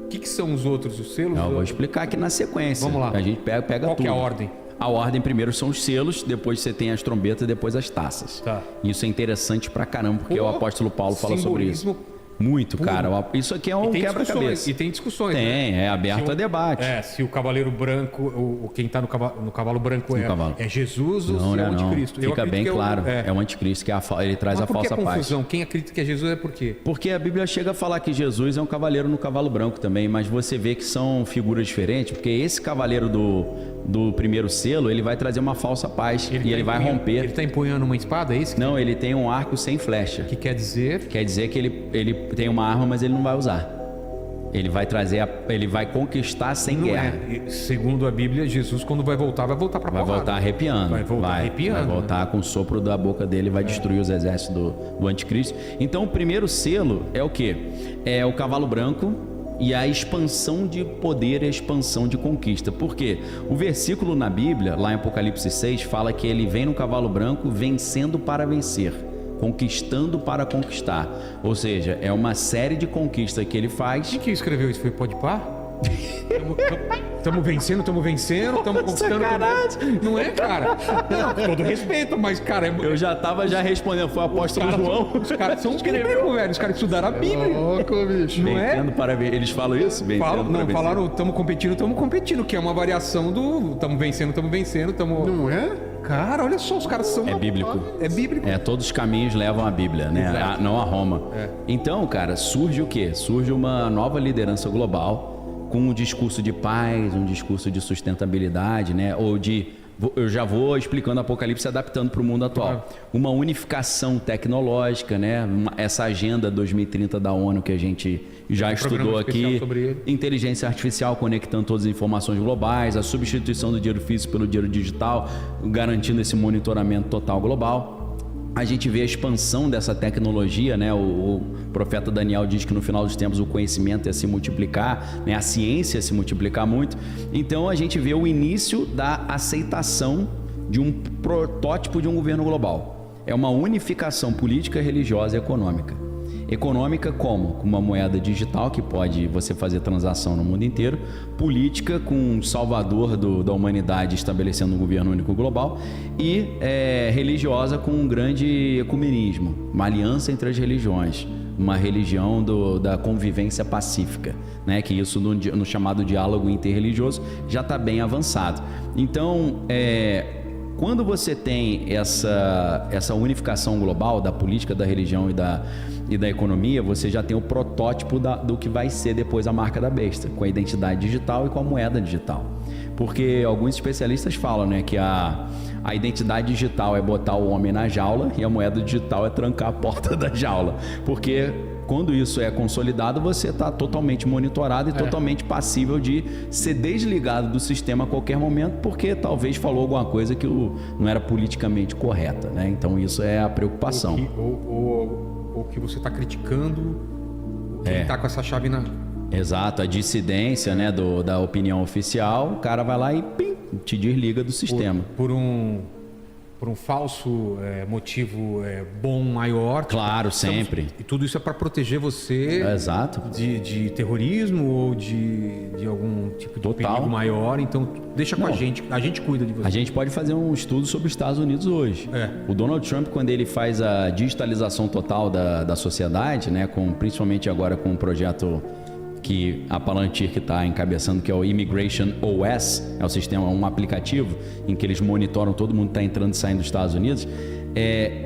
O que são os outros, os selos? Eu vou explicar aqui na sequência. Vamos lá. A gente pega Qual tudo. que é a ordem? A ordem primeiro são os selos, depois você tem as trombetas, depois as taças. Tá. Isso é interessante pra caramba, porque o apóstolo Paulo fala sobre isso. Muito, cara. Isso aqui é um quebra-cabeça. E tem discussões. Tem, né? é aberto a debate. Se o cavaleiro branco, quem tá no cavalo branco é Jesus ou se é o anticristo? Fica bem claro. É o anticristo, que ele traz a falsa paz. Confusão? Quem acredita que é Jesus é por quê? Porque a Bíblia chega a falar que Jesus é um cavaleiro no cavalo branco também, mas você vê que são figuras diferentes, porque esse cavaleiro do primeiro selo, ele vai trazer uma falsa paz e ele vai romper. Ele está empunhando uma espada, é isso? Não, ele tem um arco sem flecha. Que quer dizer? Quer dizer que ele tem uma arma, mas ele não vai usar. Ele vai trazer, ele vai conquistar sem guerra. Segundo a Bíblia, Jesus, quando vai voltar para porrada. Vai voltar arrepiando. Vai voltar com o sopro da boca dele e vai destruir os exércitos do anticristo. Então, o primeiro selo é o quê? É o cavalo branco e a expansão de poder, a expansão de conquista. Por quê? O versículo na Bíblia, lá em Apocalipse 6, fala que ele vem no cavalo branco vencendo para vencer, conquistando para conquistar. Ou seja, é uma série de conquistas que ele faz. Quem que escreveu isso? Foi Podpah? Estamos vencendo, estamos conquistando. Não é, cara? Não, com todo respeito, mas, cara... Eu já tava respondendo, foi o apóstolo João. Os caras são bíblicos, velho. Os caras estudaram a Bíblia. Louco, bicho. Não é? Para ver. Eles falam isso? Falaram, estamos competindo, que é uma variação do estamos vencendo, Não é? Cara, olha só, os caras são... É bíblico. É bíblico. Todos os caminhos levam à Bíblia, né? Não a Roma. Então, cara, surge o quê? Surge uma nova liderança global com um discurso de paz, um discurso de sustentabilidade, né? Eu já vou explicando o Apocalipse adaptando para o mundo atual. Uma unificação tecnológica, né? Essa agenda 2030 da ONU que a gente já estudou aqui. Inteligência artificial conectando todas as informações globais, a substituição do dinheiro físico pelo dinheiro digital, garantindo esse monitoramento total global. A gente vê a expansão dessa tecnologia, né? O profeta Daniel diz que no final dos tempos o conhecimento ia se multiplicar, né? A ciência ia se multiplicar muito. Então a gente vê o início da aceitação de um protótipo de um governo global. É uma unificação política, religiosa e econômica. Econômica como? Com uma moeda digital que pode você fazer transação no mundo inteiro. Política com um salvador da humanidade estabelecendo um governo único global. E religiosa com um grande ecumenismo, uma aliança entre as religiões. Uma religião da convivência pacífica, né? Que isso no chamado diálogo interreligioso já está bem avançado. Então, quando você tem essa unificação global da política, da religião e da economia, você já tem o protótipo do que vai ser depois a marca da besta, com a identidade digital e com a moeda digital. Porque alguns especialistas falam, né, que a identidade digital é botar o homem na jaula e a moeda digital é trancar a porta da jaula. Porque quando isso é consolidado, você está totalmente monitorado e totalmente passível de ser desligado do sistema a qualquer momento, porque talvez falou alguma coisa que não era politicamente correta, né? Então isso é a preocupação. Ou que você está criticando quem está com essa chave na... Exato, a dissidência, né, da opinião oficial, o cara vai lá e te desliga do sistema. Por um falso motivo bom maior. Claro, sempre. E tudo isso é para proteger você exato. De terrorismo ou de algum tipo de perigo maior. Então, deixa com a gente cuida de você. A gente pode fazer um estudo sobre os Estados Unidos hoje. O Donald Trump, quando ele faz a digitalização total da sociedade, né, principalmente agora com um projeto que a Palantir que está encabeçando, que é o Immigration OS, é o sistema, um aplicativo em que eles monitoram todo mundo que está entrando e saindo dos Estados Unidos,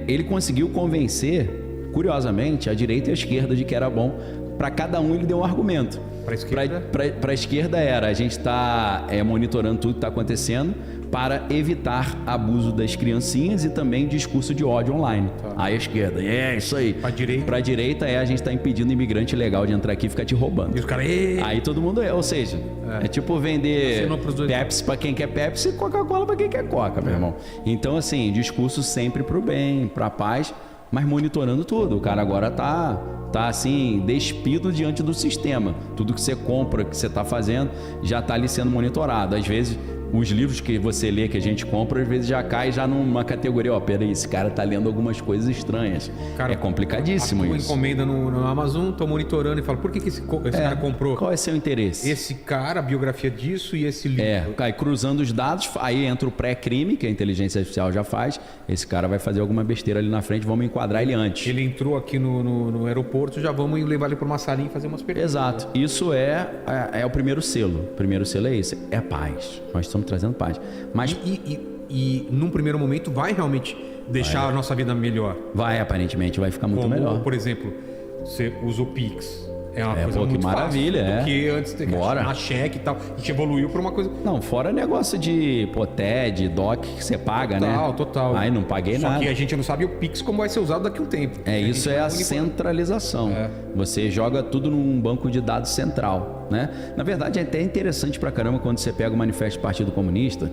ele conseguiu convencer, curiosamente, a direita e a esquerda de que era bom. Para cada um ele deu um argumento. Para a esquerda? Para a esquerda era, a gente está monitorando tudo que está acontecendo para evitar abuso das criancinhas e também discurso de ódio online. Tá. Aí a esquerda, isso aí. Para a direita? Para a direita a gente está impedindo imigrante legal de entrar aqui e ficar te roubando. E os caras... Aí todo mundo ou seja, é tipo vender Pepsi para quem quer Pepsi e Coca-Cola para quem quer Coca, meu irmão. Então assim, discurso sempre pro bem, pra paz, mas monitorando tudo. O cara agora tá assim, despido diante do sistema. Tudo que você compra, que você tá fazendo, já tá ali sendo monitorado. Às vezes, os livros que você lê, que a gente compra, às vezes já cai já numa categoria, peraí, esse cara tá lendo algumas coisas estranhas. Cara, é complicadíssimo isso. Encomenda no Amazon, tô monitorando e falo, por que esse cara comprou? Qual é seu interesse? Esse cara, a biografia disso e esse livro. Aí cruzando os dados, aí entra o pré-crime, que a inteligência artificial já faz, esse cara vai fazer alguma besteira ali na frente, vamos enquadrar ele antes. Ele entrou aqui no aeroporto, já vamos levar ele para uma salinha e fazer umas perguntas. Exato. Isso é o primeiro selo. O primeiro selo é esse, é a paz. Nós estamos trazendo paz. Mas e num primeiro momento vai realmente deixar a nossa vida melhor. Vai, aparentemente, vai ficar muito melhor. Por exemplo, você usa o Pix. É uma coisa pô, muito que maravilha, fácil, porque antes tem que assinar cheque e tal. A gente evoluiu para uma coisa... Não, fora negócio de TED, DOC que você paga, né? Total. Aí não paguei nada. Só que a gente não sabe o Pix como vai ser usado daqui a um tempo. Isso é a centralização. Você joga tudo num banco de dados central, né? Na verdade, é até interessante pra caramba quando você pega o Manifesto do Partido Comunista.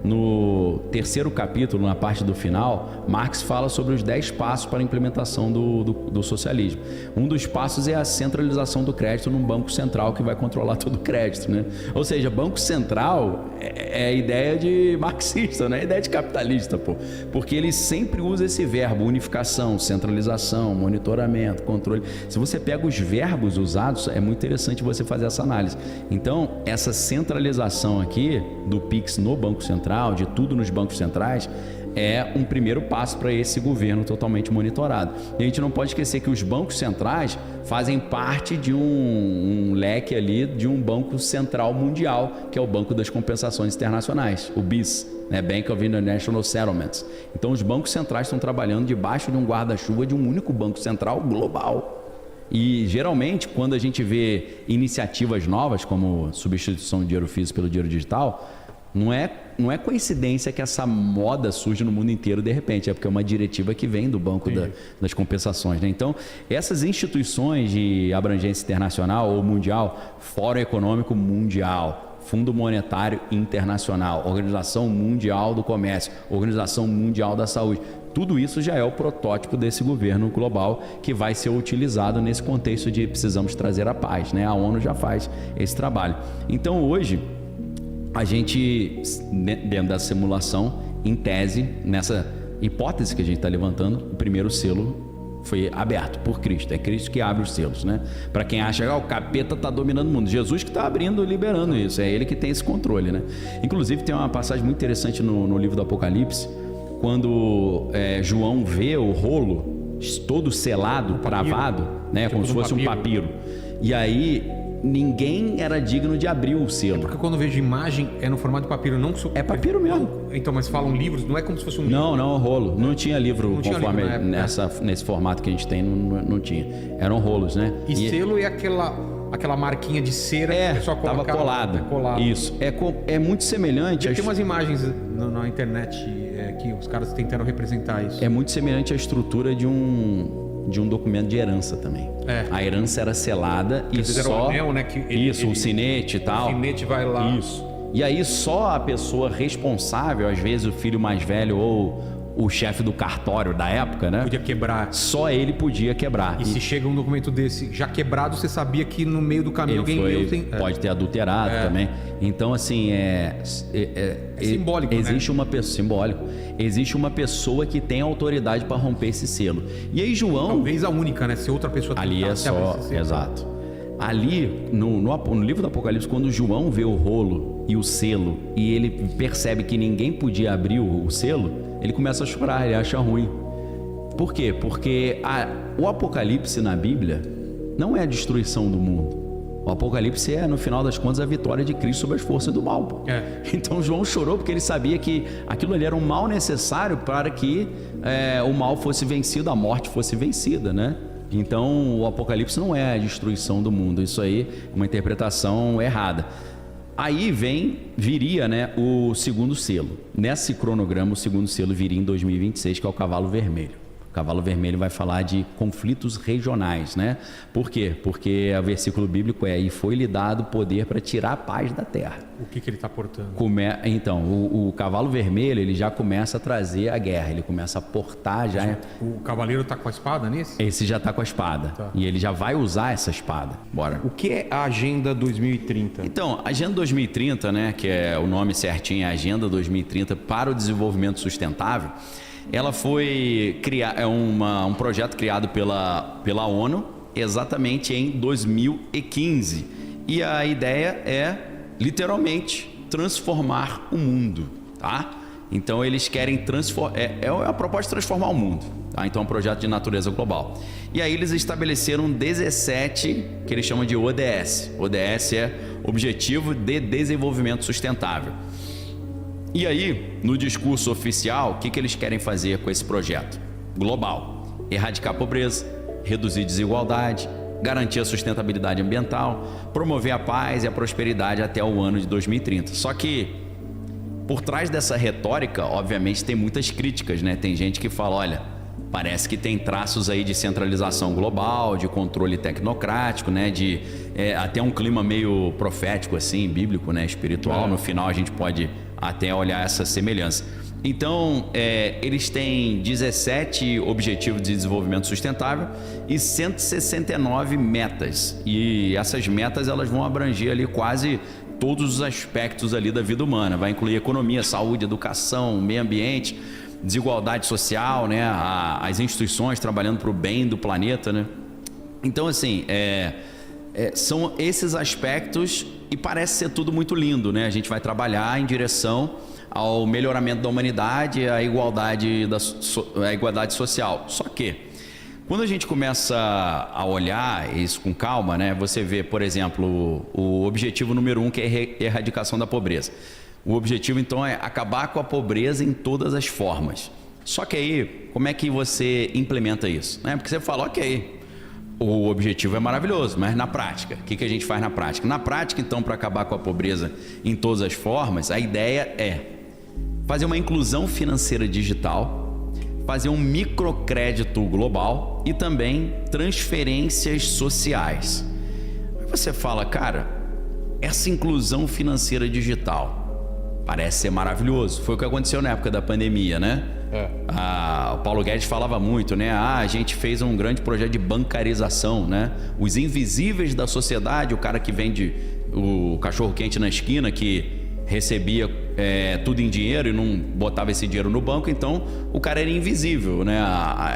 No terceiro capítulo, na parte do final, Marx fala sobre os 10 passos para a implementação do socialismo. Um dos passos é a centralização do crédito num banco central que vai controlar todo o crédito, né? Ou seja, banco central é a ideia de marxista, não é a ideia de capitalista, pô. Porque ele sempre usa esse verbo, unificação, centralização, monitoramento, controle. Se você pega os verbos usados, é muito interessante você fazer essa análise. Então, essa centralização aqui do Pix no Banco Central, de tudo nos bancos centrais, é um primeiro passo para esse governo totalmente monitorado. E a gente não pode esquecer que os bancos centrais fazem parte de um leque ali de um banco central mundial, que é o Banco das Compensações Internacionais, o BIS, né? Bank of International Settlements. Então os bancos centrais estão trabalhando debaixo de um guarda-chuva de um único banco central global. E geralmente, quando a gente vê iniciativas novas, como substituição do dinheiro físico pelo dinheiro digital, não é coincidência que essa moda surge no mundo inteiro de repente, é porque é uma diretiva que vem do Banco das Compensações, né? Então, essas instituições de abrangência internacional ou mundial, Fórum Econômico Mundial, Fundo Monetário Internacional, Organização Mundial do Comércio, Organização Mundial da Saúde, tudo isso já é o protótipo desse governo global que vai ser utilizado nesse contexto de precisamos trazer a paz, né? A ONU já faz esse trabalho. Então, hoje, a gente, dentro da simulação, em tese, nessa hipótese que a gente está levantando, o primeiro selo foi aberto por Cristo. É Cristo que abre os selos, né? Para quem acha que o capeta está dominando o mundo, Jesus que está abrindo e liberando isso. É ele que tem esse controle, né? Inclusive, tem uma passagem muito interessante no livro do Apocalipse, quando João vê o rolo todo selado, cravado, né? Como se fosse um papiro. E aí ninguém era digno de abrir o selo. Porque quando eu vejo imagem, é no formato de papiro, não... É papiro mesmo. Então, mas falam livros, não é como se fosse um livro. Não, rolo. Não tinha livro conforme nesse formato que a gente tem, não tinha. Eram rolos, né? E selo é aquela marquinha de cera que só estava colada. Isso. É muito semelhante... Tem umas imagens na internet que os caras tentaram representar isso. É muito semelhante à estrutura de um documento de herança também. A herança era selada e só... O anel, né? O sinete e tal. O sinete vai lá. Isso. E aí só a pessoa responsável, às vezes o filho mais velho ou o chefe do cartório da época, né? Podia quebrar. Só ele podia quebrar. E se chega um documento desse já quebrado, você sabia que no meio do caminho alguém pode ter adulterado também. Então, assim, é simbólico, existe uma pessoa simbólico. Existe uma pessoa que tem autoridade para romper esse selo. E aí João, talvez a única, né? Se outra pessoa ali é só, exato. Ali no livro do Apocalipse, quando João vê o rolo e o selo e ele percebe que ninguém podia abrir o selo, ele começa a chorar, ele acha ruim. Por quê? Porque o Apocalipse na Bíblia não é a destruição do mundo. O Apocalipse é, no final das contas, a vitória de Cristo sobre as forças do mal. Pô. Então João chorou porque ele sabia que aquilo ali era um mal necessário para que o mal fosse vencido, a morte fosse vencida, né? Então o Apocalipse não é a destruição do mundo, isso aí é uma interpretação errada. Aí viria, né, o segundo selo. Nesse cronograma, o segundo selo viria em 2026, que é o cavalo vermelho. O cavalo vermelho vai falar de conflitos regionais, né? Por quê? Porque o versículo bíblico é: e foi-lhe dado poder para tirar a paz da terra. O que ele está portando? Então, o cavalo vermelho, ele já começa a trazer a guerra, ele começa a portar já... O cavaleiro está com a espada nesse? Esse já está com a espada, e ele já vai usar essa espada. Bora. O que é a Agenda 2030? Então, a Agenda 2030, né, que é o nome certinho, é a Agenda 2030 para o Desenvolvimento Sustentável, ela foi um projeto criado pela ONU exatamente em 2015. E a ideia é, literalmente, transformar o mundo, tá? Então eles querem transformar... É a proposta de transformar o mundo, tá? Então é um projeto de natureza global. E aí eles estabeleceram 17, que eles chamam de ODS. ODS é Objetivo de Desenvolvimento Sustentável. E aí, no discurso oficial, o que eles querem fazer com esse projeto? Global. Erradicar a pobreza, reduzir desigualdade, garantir a sustentabilidade ambiental, promover a paz e a prosperidade até o ano de 2030. Só que, por trás dessa retórica, obviamente, tem muitas críticas, né? Tem gente que fala, olha, parece que tem traços aí de centralização global, de controle tecnocrático, né? De até um clima meio profético, assim, bíblico, né? Espiritual. No final a gente pode até olhar essa semelhança. Então, eles têm 17 Objetivos de Desenvolvimento Sustentável e 169 metas. E essas metas, elas vão abranger ali quase todos os aspectos ali da vida humana. Vai incluir economia, saúde, educação, meio ambiente, desigualdade social, né? As instituições trabalhando para o bem do planeta, né? Então, assim, são esses aspectos e parece ser tudo muito lindo, né? A gente vai trabalhar em direção ao melhoramento da humanidade, à igualdade social. Só que, quando a gente começa a olhar isso com calma, né? Você vê, por exemplo, o objetivo número 1, que é a erradicação da pobreza. O objetivo, então, é acabar com a pobreza em todas as formas. Só que aí, como é que você implementa isso? Porque você fala, ok, o objetivo é maravilhoso, mas na prática, o que a gente faz na prática? Na prática, então, para acabar com a pobreza em todas as formas, a ideia é fazer uma inclusão financeira digital, fazer um microcrédito global e também transferências sociais. Aí você fala, cara, essa inclusão financeira digital parece ser maravilhoso. Foi o que aconteceu na época da pandemia, né? O Paulo Guedes falava muito, né? A gente fez um grande projeto de bancarização, né? Os invisíveis da sociedade, o cara que vende o cachorro-quente na esquina, que recebia tudo em dinheiro e não botava esse dinheiro no banco, então o cara era invisível, né?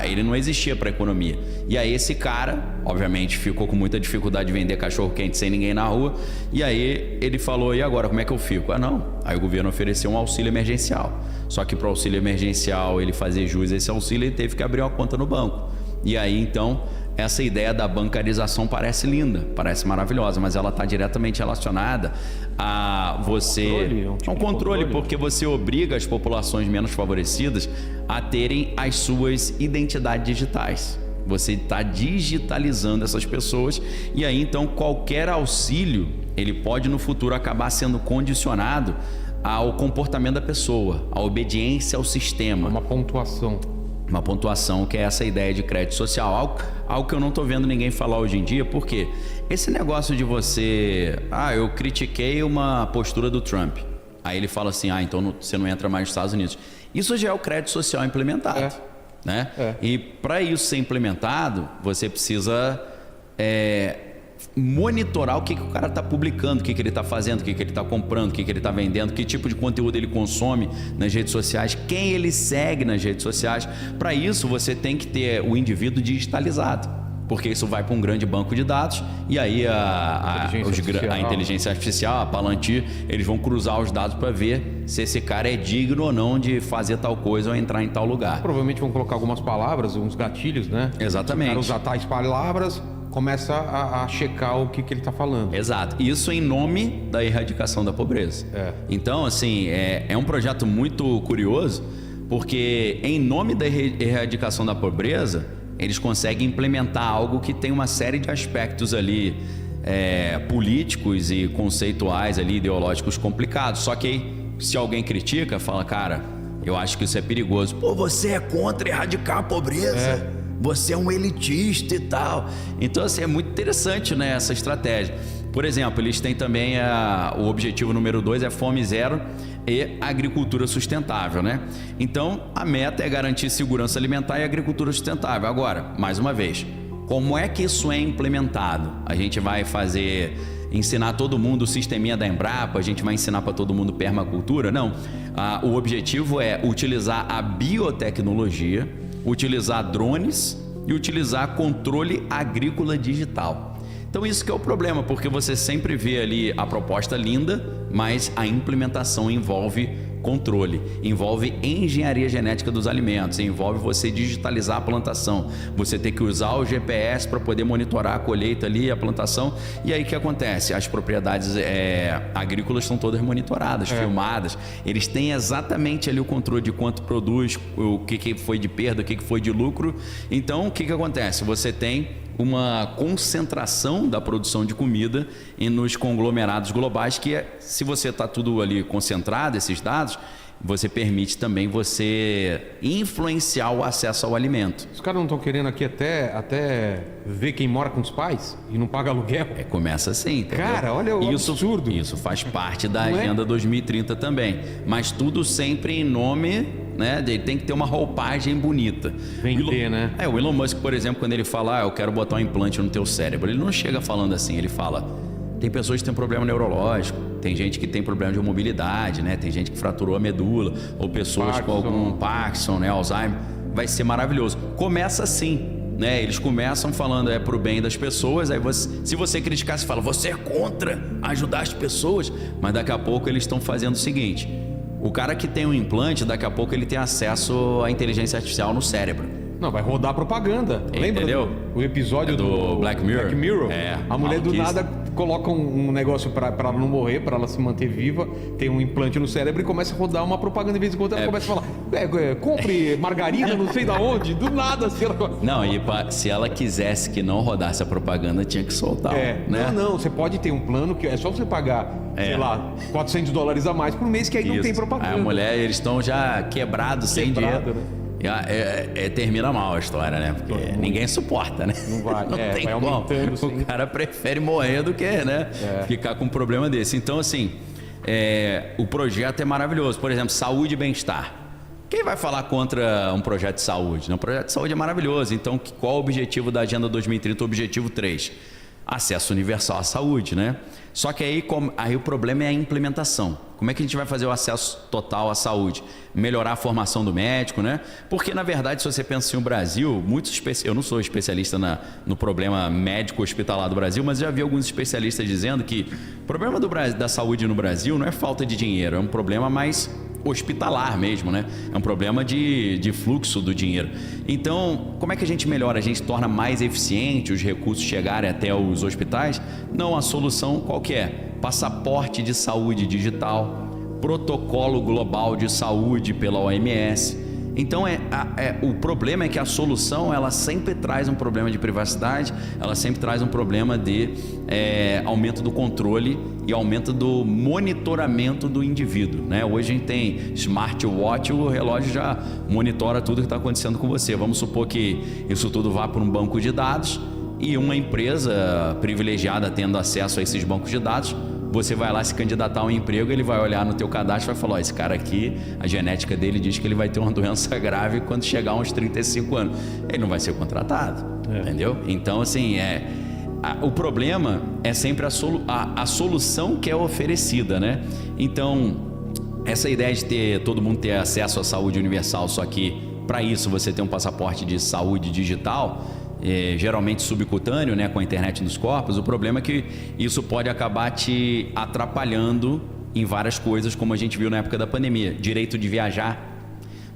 Ele não existia para a economia. E aí esse cara, obviamente, ficou com muita dificuldade de vender cachorro-quente sem ninguém na rua, e aí ele falou, e agora, como é que eu fico? Não. Aí o governo ofereceu um auxílio emergencial. Só que para o auxílio emergencial ele fazer jus a esse auxílio, ele teve que abrir uma conta no banco. E aí, então, essa ideia da bancarização parece linda, parece maravilhosa, mas ela está diretamente relacionada a você... É um controle, porque você obriga as populações menos favorecidas a terem as suas identidades digitais. Você está digitalizando essas pessoas e aí, então, qualquer auxílio, ele pode no futuro acabar sendo condicionado ao comportamento da pessoa, à obediência ao sistema. Uma pontuação. Uma pontuação, que é essa ideia de crédito social. Algo que eu não estou vendo ninguém falar hoje em dia, porque esse negócio de você... eu critiquei uma postura do Trump. Aí ele fala assim, então você não entra mais nos Estados Unidos. Isso já é o crédito social implementado. Né? E para isso ser implementado, você precisa monitorar o que o cara está publicando, o que ele está fazendo, o que ele está comprando, o que ele está vendendo, que tipo de conteúdo ele consome nas redes sociais, quem ele segue nas redes sociais. Para isso, você tem que ter o indivíduo digitalizado, porque isso vai para um grande banco de dados e aí a inteligência artificial, a Palantir, eles vão cruzar os dados para ver se esse cara é digno ou não de fazer tal coisa ou entrar em tal lugar. Provavelmente vão colocar algumas palavras, uns gatilhos, né? Exatamente. Se o cara usar tais palavras, começa a checar o que ele está falando. Exato. Isso em nome da erradicação da pobreza. Então, assim, é um projeto muito curioso, porque em nome da erradicação da pobreza, eles conseguem implementar algo que tem uma série de aspectos ali políticos e conceituais ali, ideológicos complicados. Só que se alguém critica, fala, cara, eu acho que isso é perigoso. Pô, você é contra erradicar a pobreza. Você é um elitista e tal. Então, assim, é muito interessante, né, essa estratégia. Por exemplo, eles têm também o objetivo número 2 é fome zero e agricultura sustentável, né? Então, a meta é garantir segurança alimentar e agricultura sustentável. Agora, mais uma vez, como é que isso é implementado? A gente vai ensinar todo mundo o sisteminha da Embrapa, a gente vai ensinar para todo mundo permacultura? Não. O objetivo é utilizar a biotecnologia, utilizar drones e utilizar controle agrícola digital. Então isso que é o problema, porque você sempre vê ali a proposta linda, mas a implementação envolve controle, envolve engenharia genética dos alimentos, envolve você digitalizar a plantação, você tem que usar o GPS para poder monitorar a colheita ali, a plantação, e aí o que acontece? As propriedades agrícolas estão todas monitoradas, filmadas, eles têm exatamente ali o controle de quanto produz, o que foi de perda, o que foi de lucro. Então o que acontece? Você tem uma concentração da produção de comida nos conglomerados globais, que se você está tudo ali concentrado, esses dados, você permite também você influenciar o acesso ao alimento. Os caras não estão querendo aqui até ver quem mora com os pais e não paga aluguel? Começa assim, entendeu? Cara, olha o absurdo. Isso faz parte da Agenda 2030 também, mas tudo sempre em nome, né, tem que ter uma roupagem bonita. Vender, né? O Elon Musk, por exemplo, quando ele fala, eu quero botar um implante no teu cérebro, ele não chega falando assim, ele fala, tem pessoas que têm problema neurológico, tem gente que tem problema de mobilidade, né? Tem gente que fraturou a medula, ou pessoas com algum Parkinson, né, Alzheimer. Vai ser maravilhoso. Começa assim, né? Eles começam falando pro bem das pessoas, aí se você criticar, você fala, você é contra ajudar as pessoas, mas daqui a pouco eles estão fazendo o seguinte, o cara que tem um implante, daqui a pouco ele tem acesso à inteligência artificial no cérebro. Não, vai rodar propaganda. Lembra o episódio do Black Mirror? A mulher do nada coloca um negócio pra ela não morrer, pra ela se manter viva, tem um implante no cérebro e começa a rodar uma propaganda, de vez em quando ela começa a falar, compre margarina não sei da onde, do nada. Assim, Não, e se ela quisesse que não rodasse a propaganda, tinha que soltar. Né? Não, você pode ter um plano que é só você pagar, sei lá, $400 a mais por mês, que aí não tem propaganda. Aí a mulher, eles estão já quebrados, sem dinheiro. Né? Termina mal a história, né? Porque ninguém suporta, né? Não vai, não tem vai como. aumentando. Sim. O cara prefere morrer do que, né? Ficar com um problema desse. Então, assim, o projeto é maravilhoso. Por exemplo, saúde e bem-estar. Quem vai falar contra um projeto de saúde? Um projeto de saúde é maravilhoso. Então, qual o objetivo da Agenda 2030? O objetivo 3. Acesso universal à saúde, né? Só que aí o problema é a implementação. Como é que a gente vai fazer o acesso total à saúde? Melhorar a formação do médico, né? Porque, na verdade, se você pensa em o Brasil, eu não sou especialista no problema médico hospitalar do Brasil, mas já vi alguns especialistas dizendo que o problema da saúde no Brasil não é falta de dinheiro, é um problema mais hospitalar mesmo, né? É um problema de fluxo do dinheiro. Então, como é que a gente melhora? A gente torna mais eficiente os recursos chegarem até os hospitais? Não, a solução qual que é? Passaporte de saúde digital, protocolo global de saúde pela OMS. Então, o problema é que a solução, ela sempre traz um problema de privacidade, ela sempre traz um problema de aumento do controle e aumento do monitoramento do indivíduo, né? Hoje a gente tem smartwatch, o relógio já monitora tudo que está acontecendo com você. Vamos supor que isso tudo vá para um banco de dados e uma empresa privilegiada tendo acesso a esses bancos de dados, você vai lá se candidatar a um emprego, ele vai olhar no teu cadastro e vai falar, esse cara aqui, a genética dele diz que ele vai ter uma doença grave quando chegar a uns 35 anos. Ele não vai ser contratado, entendeu? Então, assim, o problema é sempre a solução que é oferecida, né? Então, essa ideia de todo mundo ter acesso à saúde universal, só que para isso você tem um passaporte de saúde digital, geralmente subcutâneo, né, com a internet dos corpos, o problema é que isso pode acabar te atrapalhando em várias coisas, como a gente viu na época da pandemia. Direito de viajar,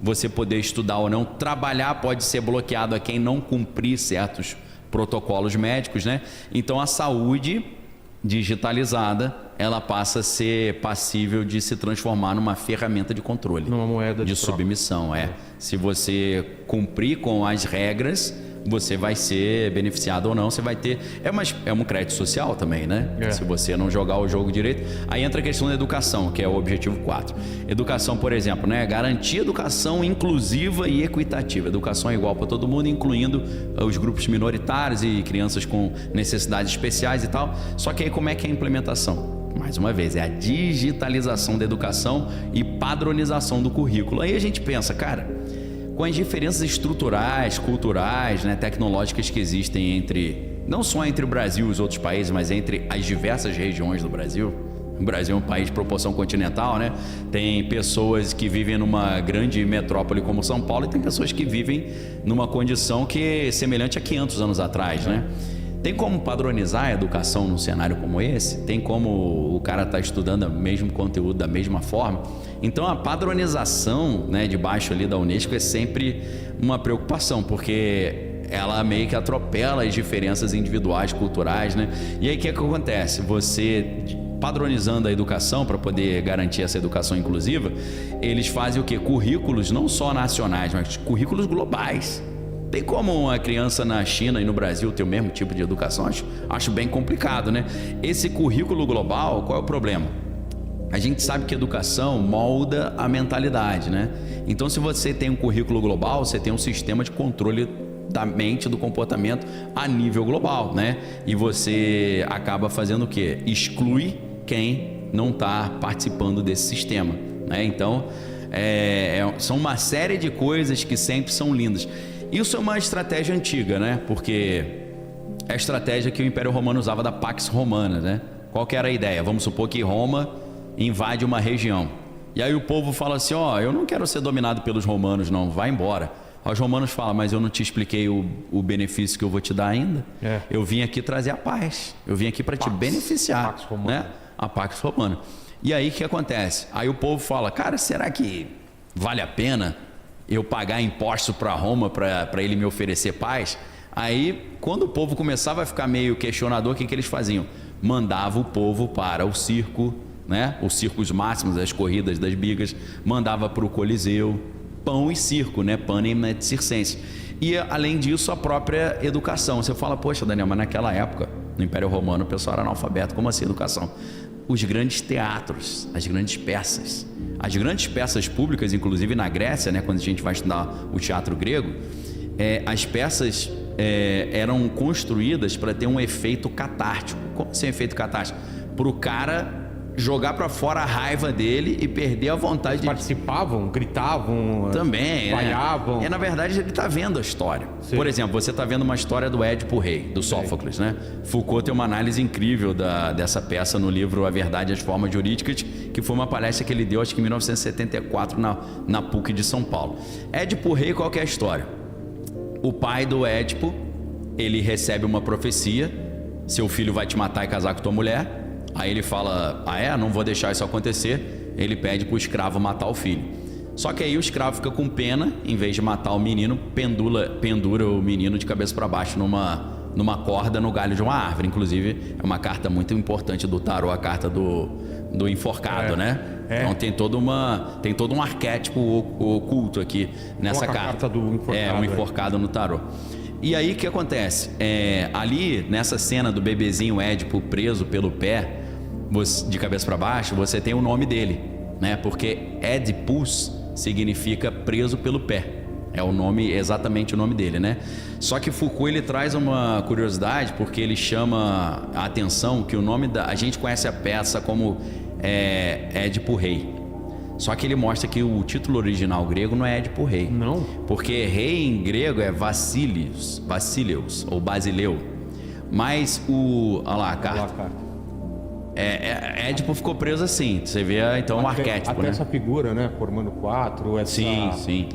você poder estudar ou não, trabalhar pode ser bloqueado a quem não cumprir certos protocolos médicos, né? Então a saúde digitalizada, ela passa a ser passível de se transformar numa ferramenta de controle, numa moeda de troca. submissão. Se você cumprir com as regras, você vai ser beneficiado ou não, você vai ter... É um crédito social também, né? Se você não jogar o jogo direito. Aí entra a questão da educação, que é o objetivo 4. Educação, por exemplo, né? Garantir educação inclusiva e equitativa. Educação é igual para todo mundo, incluindo os grupos minoritários e crianças com necessidades especiais e tal. Só que aí como é que é a implementação? Mais uma vez, é a digitalização da educação e padronização do currículo. Aí a gente pensa, cara... com as diferenças estruturais, culturais, né, tecnológicas que existem não só entre o Brasil e os outros países, mas entre as diversas regiões do Brasil. O Brasil é um país de proporção continental, né? Tem pessoas que vivem numa grande metrópole como São Paulo e tem pessoas que vivem numa condição que é semelhante a 500 anos atrás, né? Tem como padronizar a educação num cenário como esse? Tem como o cara estar estudando o mesmo conteúdo da mesma forma? Então a padronização, né, debaixo ali da Unesco é sempre uma preocupação, porque ela meio que atropela as diferenças individuais, culturais, né? E aí o que acontece? Você padronizando a educação para poder garantir essa educação inclusiva, eles fazem o quê? Currículos não só nacionais, mas currículos globais. Tem como uma criança na China e no Brasil ter o mesmo tipo de educação? Acho bem complicado, né? Esse currículo global, qual é o problema? A gente sabe que educação molda a mentalidade, né? Então, se você tem um currículo global, você tem um sistema de controle da mente, do comportamento a nível global, né? E você acaba fazendo o quê? Exclui quem não está participando desse sistema, né? Então, são uma série de coisas que sempre são lindas. Isso é uma estratégia antiga, né? Porque é a estratégia que o Império Romano usava da Pax Romana, né? Qual que era a ideia? Vamos supor que Roma invade uma região. E aí o povo fala assim, eu não quero ser dominado pelos romanos, não, vai embora. Os romanos falam, mas eu não te expliquei o benefício que eu vou te dar ainda. Eu vim aqui trazer a paz. Eu vim aqui para te beneficiar. Pax Romana. Né? A Pax Romana. E aí o que acontece? Aí o povo fala, cara, será que vale a pena eu pagar impostos para Roma para ele me oferecer paz? Aí, quando o povo começava a ficar meio questionador, o que eles faziam? Mandava o povo para o circo, né? Os circos máximos, as corridas das bigas, mandava para o Coliseu, pão e circo, né? Panem et circenses. E, além disso, a própria educação. Você fala, poxa, Daniel, mas naquela época, no Império Romano, o pessoal era analfabeto. Como assim educação? Os grandes teatros, as grandes peças públicas, inclusive na Grécia, né, quando a gente vai estudar o teatro grego, as peças eram construídas para ter um efeito catártico. Como assim efeito catártico? Para o cara jogar para fora a raiva dele e perder a vontade de... Participavam, gritavam, também, vaiavam. Na verdade, ele está vendo a história. Sim. Por exemplo, você está vendo uma história do Édipo Rei, do Sófocles, né? Foucault tem uma análise incrível dessa peça no livro A Verdade e as Formas Jurídicas, que foi uma palestra que ele deu, acho que em 1974, na PUC de São Paulo. Édipo Rei, qual que é a história? O pai do Édipo, ele recebe uma profecia, seu filho vai te matar e casar com tua mulher. Aí ele fala, não vou deixar isso acontecer. Ele pede para o escravo matar o filho. Só que aí o escravo fica com pena, em vez de matar o menino, pendura o menino de cabeça para baixo numa corda no galho de uma árvore. Inclusive, é uma carta muito importante do tarô, a carta do enforcado, né? Então tem todo um arquétipo oculto aqui nessa carta. Do enforcado, um enforcado no tarô. E aí o que acontece? Ali nessa cena do bebezinho Édipo preso pelo pé, de cabeça para baixo, você tem o nome dele, né? Porque Édipus significa preso pelo pé. É exatamente o nome dele, né? Só que Foucault, ele traz uma curiosidade, porque ele chama a atenção que o nome a gente conhece a peça como Édipo Rei. Só que ele mostra que o título original grego não é Édipo Rei. Não? Porque rei em grego é Vassilios ou Basileu. Mas olha lá a carta. Édipo ficou preso assim. Você vê então um arquétipo, até né? Essa figura, né? Formando 4, Sim.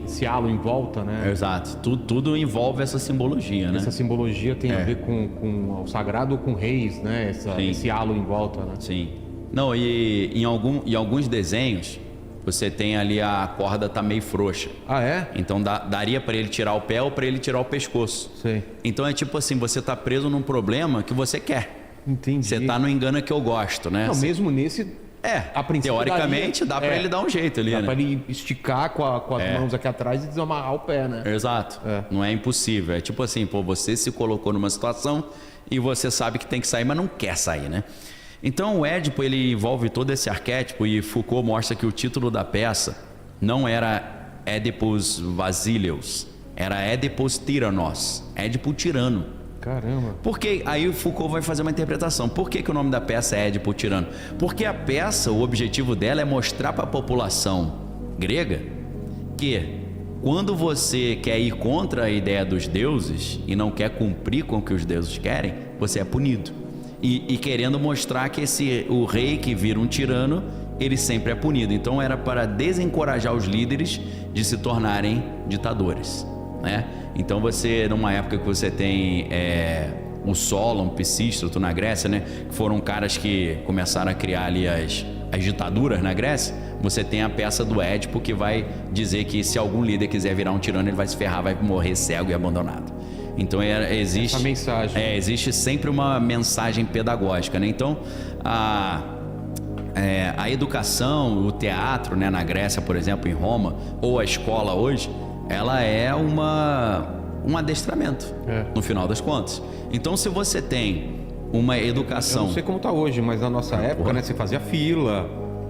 Esse halo em volta, né? Exato. Tudo envolve essa simbologia, né? Essa simbologia tem a ver com o sagrado ou com reis, né? Esse halo em volta, né? Sim. Não, e em alguns desenhos, você tem ali a corda tá meio frouxa. Ah, é? Então daria para ele tirar o pé ou para ele tirar o pescoço. Sei. Então é tipo assim, você tá preso num problema que você quer. Entendi. Você tá no engano que eu gosto, né? Não, mesmo nesse... A princípio teoricamente dá para ele dar um jeito ali, dá né? pra ele esticar com as mãos aqui atrás e desamarrar o pé, né? Exato. Não é impossível. É tipo assim, pô, você se colocou numa situação e você sabe que tem que sair, mas não quer sair, né? Então o Édipo, ele envolve todo esse arquétipo e Foucault mostra que o título da peça não era Édipus Basíleus, era Édipus Tyrannos, Édipo tirano. Caramba. Porque aí o Foucault vai fazer uma interpretação. Por que o nome da peça é Édipo Tirano? Porque a peça, o objetivo dela é mostrar para a população grega que quando você quer ir contra a ideia dos deuses e não quer cumprir com o que os deuses querem, você é punido. E querendo mostrar que o rei que vira um tirano, ele sempre é punido. Então era para desencorajar os líderes de se tornarem ditadores, né? Então você, numa época que você tem o Solon, Pisístrato na Grécia, né, que foram caras que começaram a criar ali as ditaduras na Grécia, você tem a peça do Édipo que vai dizer que se algum líder quiser virar um tirano, ele vai se ferrar, vai morrer cego e abandonado. Então existe essa mensagem. Existe sempre uma mensagem pedagógica, né? Então a educação, o teatro, né, na Grécia, por exemplo, em Roma, ou a escola hoje, ela é um adestramento, no final das contas. Então, se você tem uma educação... Eu não sei como está hoje, mas na nossa época, né, você fazia fila.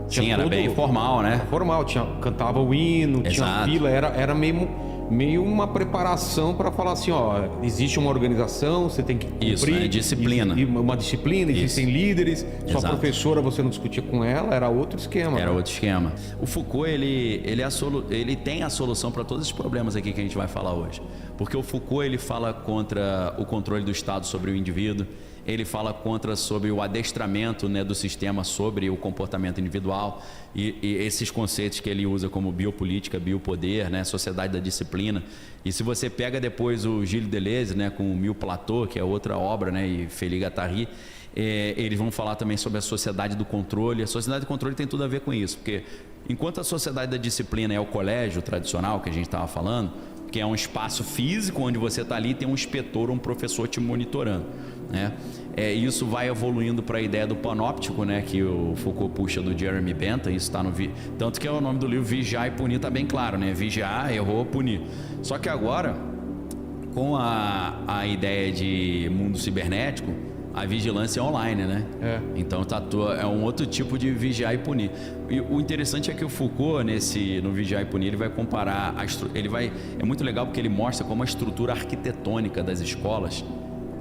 Sim, era bem formal, né? Formal, cantava o hino, tinha fila, era meio uma preparação para falar assim, ó, existe uma organização, você tem que cumprir. Isso, né? Disciplina. Uma disciplina, existem líderes, sua professora, você não discutia com ela, era outro esquema. Era outro esquema. O Foucault, ele tem a solução para todos esses problemas aqui que a gente vai falar hoje. Porque o Foucault, ele fala contra o controle do Estado sobre o indivíduo, ele fala sobre o adestramento, né, do sistema sobre o comportamento individual e esses conceitos que ele usa como biopolítica, biopoder, né, sociedade da disciplina. E se você pega depois o Gilles Deleuze, né, com o Mille Plateau, que é outra obra, né, e Félix Guattari, eles vão falar também sobre a sociedade do controle. A sociedade do controle tem tudo a ver com isso, porque enquanto a sociedade da disciplina é o colégio tradicional que a gente estava falando, que é um espaço físico onde você está ali e tem um inspetor, um professor te monitorando, né? Isso vai evoluindo para a ideia do panóptico, né, que o Foucault puxa do Jeremy Bentham. Isso está tanto que é o nome do livro Vigiar e Punir, está bem claro, né? Vigiar, errou, punir. Só que agora, com a ideia de mundo cibernético, a vigilância é online, né? Então é um outro tipo de vigiar e punir. E o interessante é que o Foucault, no Vigiar e Punir, ele vai comparar, é muito legal porque ele mostra como a estrutura arquitetônica das escolas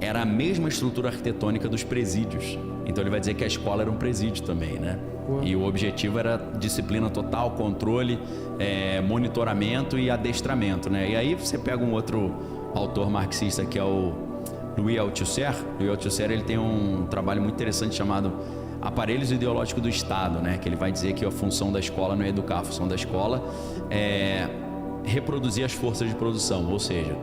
era a mesma estrutura arquitetônica dos presídios. Então ele vai dizer que a escola era um presídio também, né? E o objetivo era disciplina total, controle, monitoramento e adestramento, né? E aí você pega um outro autor marxista que é o Louis Althusser. Louis Althusser, ele tem um trabalho muito interessante chamado Aparelhos Ideológicos do Estado, né? Que ele vai dizer que a função da escola não é educar, a função da escola é reproduzir as forças de produção, ou seja,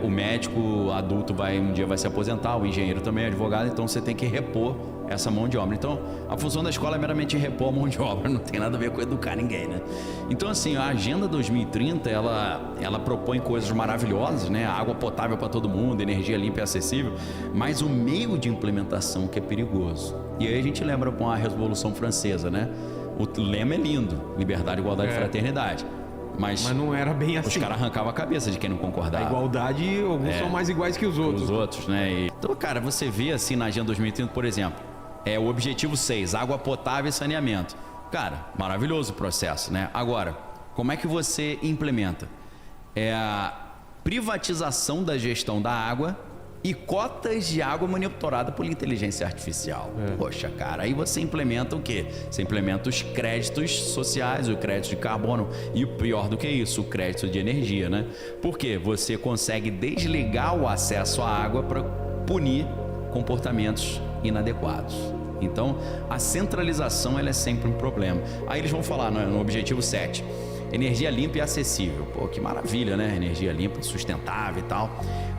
o médico adulto um dia vai se aposentar, o engenheiro também é advogado, então você tem que repor essa mão de obra. Então a função da escola é meramente repor a mão de obra, não tem nada a ver com educar ninguém, né? Então assim, a Agenda 2030 ela propõe coisas maravilhosas, né? Água potável para todo mundo, energia limpa e acessível, mas o meio de implementação que é perigoso. E aí a gente lembra com a Revolução Francesa, né? O lema é lindo: liberdade, igualdade e fraternidade. Mas não era bem assim. Os caras arrancavam a cabeça de quem não concordava. A igualdade, alguns são mais iguais que os outros. Né? Então, cara, você vê assim na Agenda 2030, por exemplo, o objetivo 6, água potável e saneamento. Cara, maravilhoso o processo, né? Agora, como é que você implementa? É a privatização da gestão da água e cotas de água monitorada por inteligência artificial. Poxa, cara, aí você implementa o quê? Você implementa os créditos sociais, o crédito de carbono e o pior do que isso, o crédito de energia, né? Porque você consegue desligar o acesso à água para punir comportamentos inadequados. Então, a centralização ela é sempre um problema. Aí eles vão falar no objetivo 7, energia limpa e acessível. Pô, que maravilha, né? Energia limpa, sustentável e tal.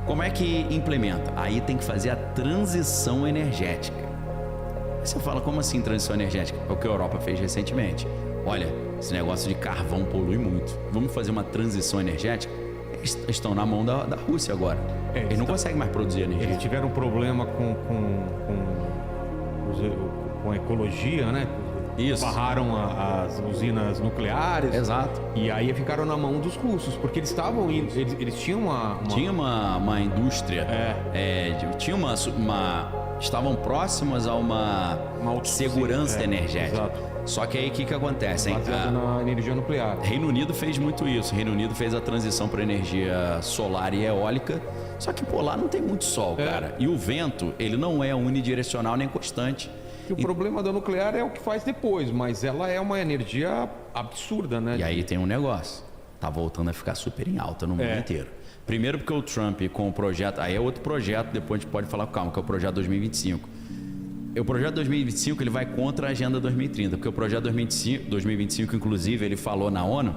Como é que implementa? Aí tem que fazer a transição energética. Aí você fala, como assim transição energética? É o que a Europa fez recentemente. Olha, esse negócio de carvão polui muito. Vamos fazer uma transição energética? Eles estão na mão da Rússia agora. Eles não conseguem mais produzir energia. Eles tiveram um problema com a ecologia, né? Isso. Barraram as usinas nucleares. Exato. E aí ficaram na mão dos russos, porque eles estavam indo, eles tinham uma... Tinha uma indústria. Estavam próximas a uma segurança energética. Exato. Só que aí o que acontece? Hein? Baseado na energia nuclear. Reino Unido fez muito isso. Reino Unido fez a transição para energia solar e eólica. Só que, lá não tem muito sol, cara. E o vento, ele não é unidirecional nem constante. O problema da nuclear é o que faz depois, mas ela é uma energia absurda, né? E aí tem um negócio. Tá voltando a ficar super em alta no mundo inteiro. Primeiro porque o Trump com o projeto... Aí é outro projeto, depois a gente pode falar com calma, que é o projeto 2025. O projeto 2025 ele vai contra a agenda 2030, porque o projeto 2025, inclusive, ele falou na ONU,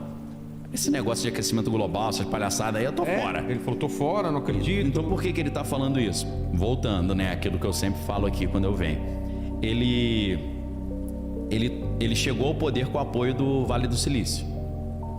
esse negócio de aquecimento global, essas palhaçadas aí, eu tô fora. Ele falou, tô fora, não acredito. Então por que ele tá falando isso? Voltando, né, aquilo que eu sempre falo aqui quando eu venho. Ele chegou ao poder com o apoio do Vale do Silício.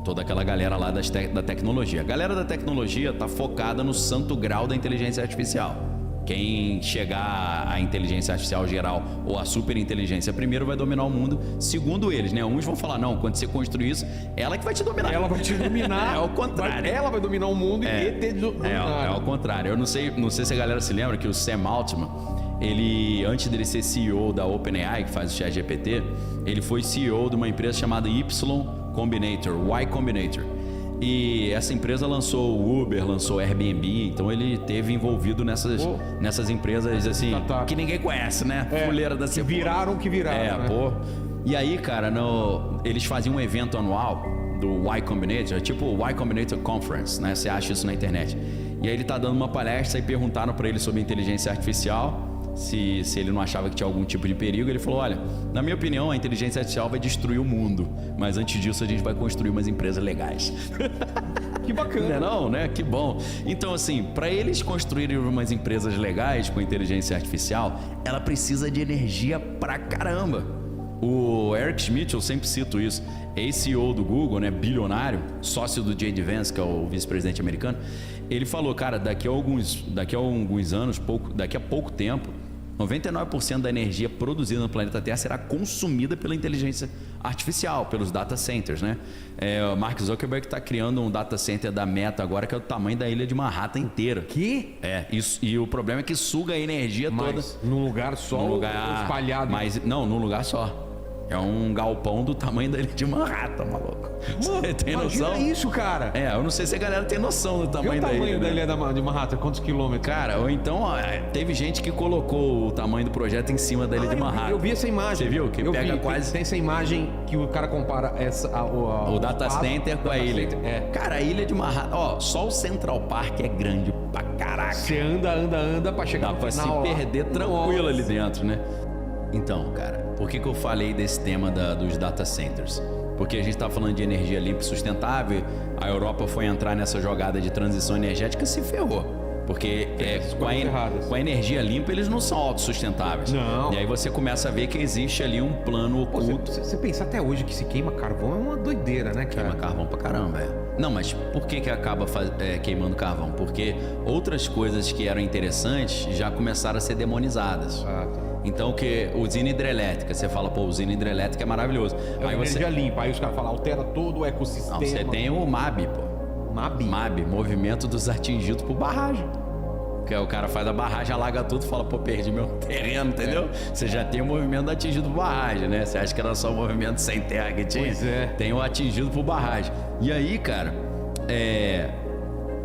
Toda aquela galera lá da tecnologia. A galera da tecnologia tá focada no santo grau da inteligência artificial. Quem chegar à inteligência artificial geral ou à superinteligência primeiro vai dominar o mundo, segundo eles, né? Uns vão falar, não, quando você construir isso, ela que vai te dominar. Ela vai te dominar. É ao contrário. Ela vai dominar o mundo e te dominar. É ao contrário. Eu não sei se a galera se lembra que o Sam Altman, ele, antes dele ser CEO da OpenAI, que faz o ChatGPT, ele foi CEO de uma empresa chamada Y Combinator, Y Combinator. E essa empresa lançou o Uber, lançou o Airbnb, então ele esteve envolvido nessas empresas assim, que ninguém conhece, né? Fuleira da cebola. Viraram que viraram, né? E aí, cara, eles faziam um evento anual do Y Combinator, tipo o Y Combinator Conference, né? Você acha isso na internet. E aí ele tá dando uma palestra e perguntaram para ele sobre inteligência artificial, se ele não achava que tinha algum tipo de perigo. Ele falou, olha, na minha opinião a inteligência artificial vai destruir o mundo, mas antes disso a gente vai construir umas empresas legais. Que bacana. Não, né? Que bom. Então assim, para eles construírem umas empresas legais com inteligência artificial, ela precisa de energia pra caramba. O Eric Schmidt, eu sempre cito isso, ex-CEO do Google, né, bilionário, sócio do J.D. Vance, que é o vice-presidente americano, ele falou, cara, daqui a alguns anos, daqui a pouco tempo, 99% da energia produzida no planeta Terra será consumida pela inteligência artificial, pelos data centers, né? O Mark Zuckerberg está criando um data center da Meta agora que é o tamanho da ilha de Manhattan inteira. Que? Isso, e o problema é que suga a energia toda. Num lugar só, espalhado? Num lugar só. É um galpão do tamanho da ilha de Manhattan, maluco. Você tem noção? Imagina isso, cara. Eu não sei se a galera tem noção do tamanho da ilha. E o tamanho da ilha de Manhattan? Quantos quilômetros? Cara, ou então teve gente que colocou o tamanho do projeto em cima da ilha de Manhattan. Eu vi essa imagem. Você viu? Que pega quase... Tem essa imagem que o cara compara o data center com a ilha. Cara, a ilha de Manhattan... só o Central Park é grande pra caraca. Você anda pra chegar no final. Dá pra se perder tranquilo ali dentro, né? Então, cara, por que eu falei desse tema dos data centers? Porque a gente está falando de energia limpa e sustentável, a Europa foi entrar nessa jogada de transição energética e se ferrou. Porque com a energia limpa eles não são autossustentáveis. Não. E aí você começa a ver que existe ali um plano oculto. Você pensa até hoje que se queima carvão é uma doideira, né, cara? Queima carvão pra caramba, Não, mas por que acaba queimando carvão? Porque outras coisas que eram interessantes já começaram a ser demonizadas. Ah, tá. Então, que usina hidrelétrica, você fala, usina hidrelétrica é maravilhoso. Aí energia limpa, aí os caras falam, altera todo o ecossistema. Não, você tem o MAB, MAB, Movimento dos Atingidos por Barragem. Que o cara faz a barragem, alaga tudo e fala, perdi meu terreno, entendeu? Você já tem o movimento atingido por barragem, né? Você acha que era só o movimento sem terra que tinha? Pois é. Tem o atingido por barragem. E aí, cara,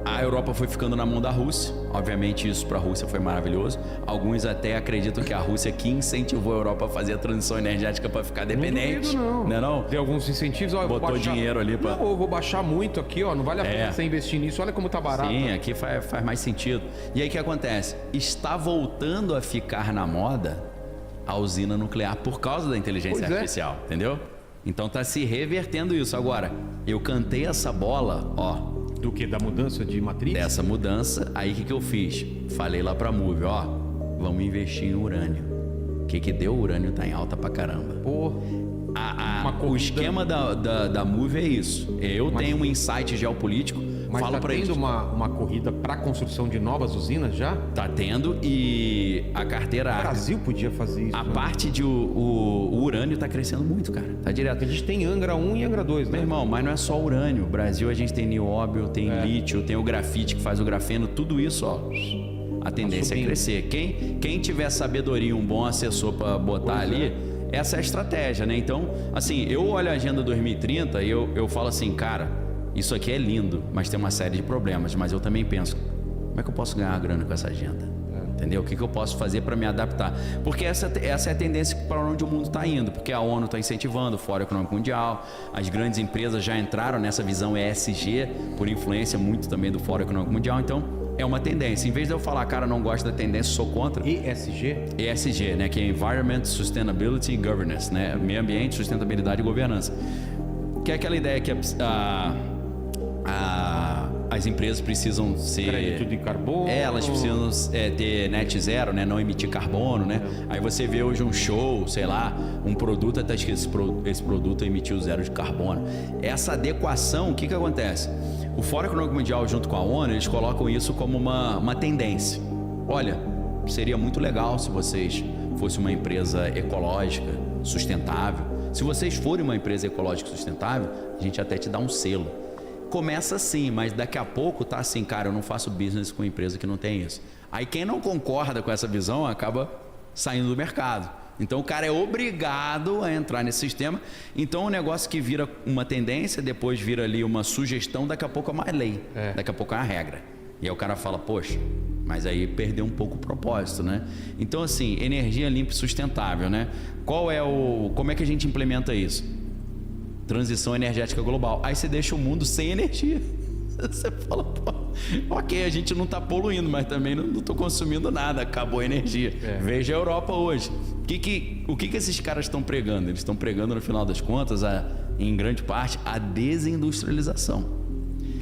a Europa foi ficando na mão da Rússia. Obviamente isso para a Rússia foi maravilhoso. Alguns até acreditam que a Rússia que incentivou a Europa a fazer a transição energética para ficar dependente. Não. Não? Tem alguns incentivos. Botou dinheiro ali para... Não, eu vou baixar muito aqui, não vale a pena você investir nisso. Olha como tá barato. Sim, aqui faz mais sentido. E aí o que acontece? Está voltando a ficar na moda a usina nuclear por causa da inteligência artificial, entendeu? Então tá se revertendo isso. Agora, eu cantei essa bola, Do que? Da mudança de matriz? Dessa mudança, aí o que eu fiz? Falei lá pra Move, vamos investir em urânio. O que deu? O urânio tá em alta pra caramba. O esquema da Move é isso. Eu tenho um insight geopolítico, Mas falo tá para eles. tendo uma corrida para construção de novas usinas já? Tá tendo e a carteira... O Brasil podia fazer isso. A né? parte de o urânio tá crescendo muito, cara. Tá direto. A gente tem Angra 1 e Angra 2, né? Meu irmão, mas não é só urânio. No Brasil a gente tem nióbio, tem lítio, tem o grafite que faz o grafeno. Tudo isso, ó, a tendência é crescer. Quem tiver sabedoria, um bom assessor para botar ali, essa é a estratégia, né? Então, assim, eu olho a Agenda 2030 e eu falo assim, cara, isso aqui é lindo, mas tem uma série de problemas. Mas eu também penso, como é que eu posso ganhar grana com essa agenda? Entendeu? O que eu posso fazer para me adaptar? Porque essa é a tendência para onde o mundo está indo. Porque a ONU está incentivando o Fórum Econômico Mundial, as grandes empresas já entraram nessa visão ESG, por influência muito também do Fórum Econômico Mundial. Então, é uma tendência. Em vez de eu falar, cara, não gosto da tendência, sou contra. ESG, né? Que é Environment, Sustainability e Governance, né? Meio ambiente, sustentabilidade e governança. Que é aquela ideia que as empresas precisam ser... Crédito de carbono. Elas precisam ter net zero, né? Não emitir carbono, né? Aí você vê hoje um show, sei lá, um produto, até escrito, esse produto emitiu zero de carbono. Essa adequação, o que acontece? O Fórum Econômico Mundial, junto com a ONU, eles colocam isso como uma tendência. Olha, seria muito legal se vocês fossem uma empresa ecológica, sustentável. Se vocês forem uma empresa ecológica e sustentável, a gente até te dá um selo. Começa assim, mas daqui a pouco tá assim, cara, eu não faço business com empresa que não tem isso. Aí quem não concorda com essa visão acaba saindo do mercado. Então o cara é obrigado a entrar nesse sistema. Então o negócio que vira uma tendência, depois vira ali uma sugestão, daqui a pouco é uma lei, daqui a pouco é uma regra. E aí o cara fala, poxa, mas aí perdeu um pouco o propósito, né? Então assim, energia limpa e sustentável, né? Como é que a gente implementa isso? Transição energética global. Aí você deixa o mundo sem energia. Você fala, pô, ok, a gente não está poluindo, mas também não estou consumindo nada, acabou a energia. Veja a Europa hoje. O que esses caras estão pregando? Eles estão pregando, no final das contas, em grande parte, a desindustrialização.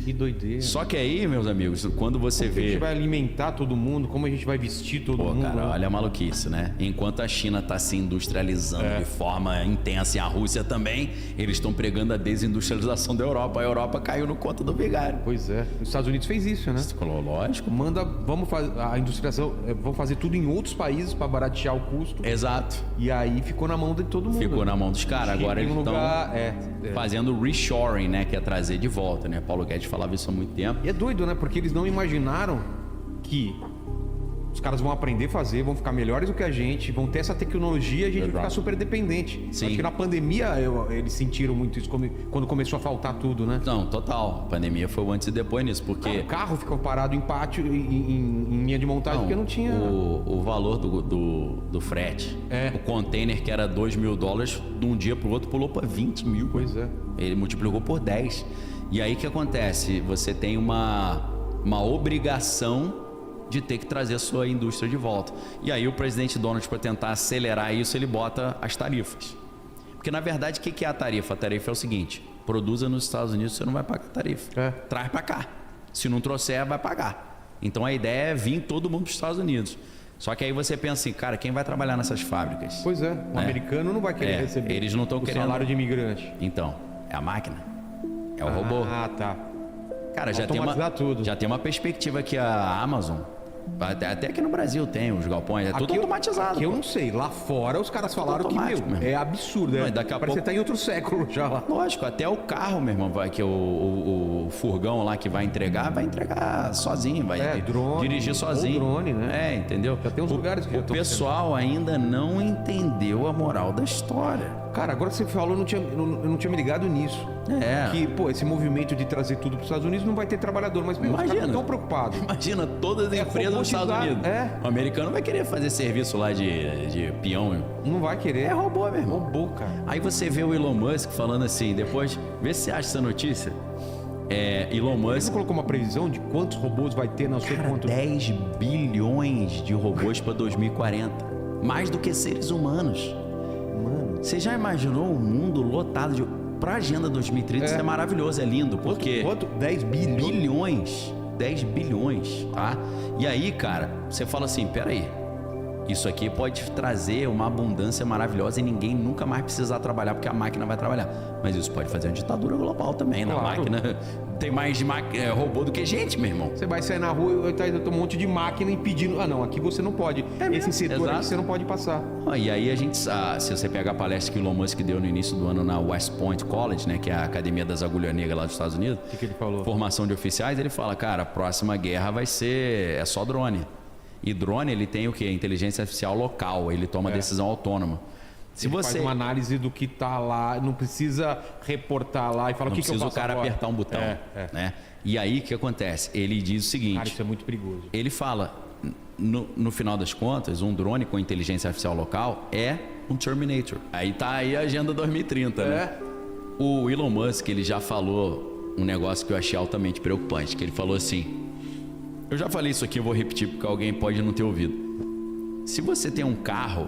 Que doideira. Só que aí, meus amigos, quando você como vê... a gente vai alimentar todo mundo, como a gente vai vestir todo mundo. Cara, olha a maluquice, né? Enquanto a China está se industrializando de forma intensa e a Rússia também, eles estão pregando a desindustrialização da Europa. A Europa caiu no conto do vigário. Pois é. Os Estados Unidos fez isso, né? Lógico. Vamos fazer a industrialização, vamos fazer tudo em outros países para baratear o custo. Exato. E aí ficou na mão de todo mundo. Ficou na mão dos caras. Agora eles estão fazendo reshoring, né? Que é trazer de volta, né? Paulo Guedes falava isso há muito tempo. E é doido, né? Porque eles não imaginaram que os caras vão aprender a fazer, vão ficar melhores do que a gente, vão ter essa tecnologia e a gente vai ficar super dependente. Sim. Acho que na pandemia eles sentiram muito isso quando começou a faltar tudo, né? Não, total. A pandemia foi o antes e depois nisso, porque... O carro ficou parado em pátio, em linha de montagem, porque não tinha... O valor do frete, o container que era $2.000, de um dia pro outro pulou para 20 mil. Pois é. Ele multiplicou por 10. E aí o que acontece? Você tem uma obrigação de ter que trazer a sua indústria de volta. E aí o presidente Donald, para tentar acelerar isso, ele bota as tarifas. Porque na verdade, o que é a tarifa? A tarifa é o seguinte: produza nos Estados Unidos, você não vai pagar tarifa. Traz para cá. Se não trouxer, vai pagar. Então a ideia é vir todo mundo para os Estados Unidos. Só que aí você pensa assim, cara, quem vai trabalhar nessas fábricas? Pois é, americano não vai querer receber eles não estão querendo salário de imigrante. Então, é a máquina. É o robô. Ah, tá. Cara, já tem uma perspectiva que a Amazon, até aqui no Brasil tem os galpões, é tudo automatizado. Aqui eu não sei, lá fora os caras falaram que é absurdo. Não, daqui a pouco você tá em outro século já lá. Lógico, até o carro, meu irmão, vai que o furgão lá que vai entregar sozinho, vai dirigir sozinho. Ou drone, né? Entendeu? Já tem uns lugares que o pessoal ainda não entendeu a moral da história. Cara, agora que você falou, eu não tinha me ligado nisso. Que, pô, esse movimento de trazer tudo para os Estados Unidos não vai ter trabalhador, mas os caras não estão preocupados. Imagina todas as empresas dos Estados Unidos. O americano vai querer fazer serviço lá de peão. Não vai querer. É robô, meu irmão. Robô, cara. Aí você vê o Elon Musk falando assim, depois, vê se você acha essa notícia. Elon Musk... Você colocou uma previsão de quantos robôs vai ter na sua conta? 10 bilhões de robôs para 2040. Mais do que seres humanos. Mano, você já imaginou um mundo lotado de... Pra Agenda 2030 isso é maravilhoso, é lindo, porque... Quanto? 10 bilhões? 10 bilhões, tá? E aí, cara, você fala assim, peraí, Isso aqui pode trazer uma abundância maravilhosa e ninguém nunca mais precisar trabalhar porque a máquina vai trabalhar. Mas isso pode fazer uma ditadura global também, na máquina. Tem mais robô do que gente, meu irmão. Você vai sair na rua e tá um monte de máquina impedindo. Ah, não, aqui você não pode. Esse setor aqui você não pode passar. E aí a gente, se você pegar a palestra que o Elon Musk deu no início do ano na West Point College, né, que é a academia das agulhas negras lá dos Estados Unidos. O que ele falou? Formação de oficiais, ele fala, cara, a próxima guerra vai ser só drone. E drone, ele tem o quê? Inteligência artificial local, ele toma decisão autônoma. Se ele você faz uma análise do que tá lá, não precisa reportar lá e falar o que eu faço o cara agora? apertar um botão, né? E aí o que acontece? Ele diz o seguinte, Cara, isso é muito perigoso. ele fala, no final das contas, um drone com inteligência artificial local é um Terminator. Aí tá aí a Agenda 2030, né? O Elon Musk, ele já falou um negócio que eu achei altamente preocupante, que ele falou assim, eu já falei isso aqui, eu vou repetir porque alguém pode não ter ouvido. Se você tem um carro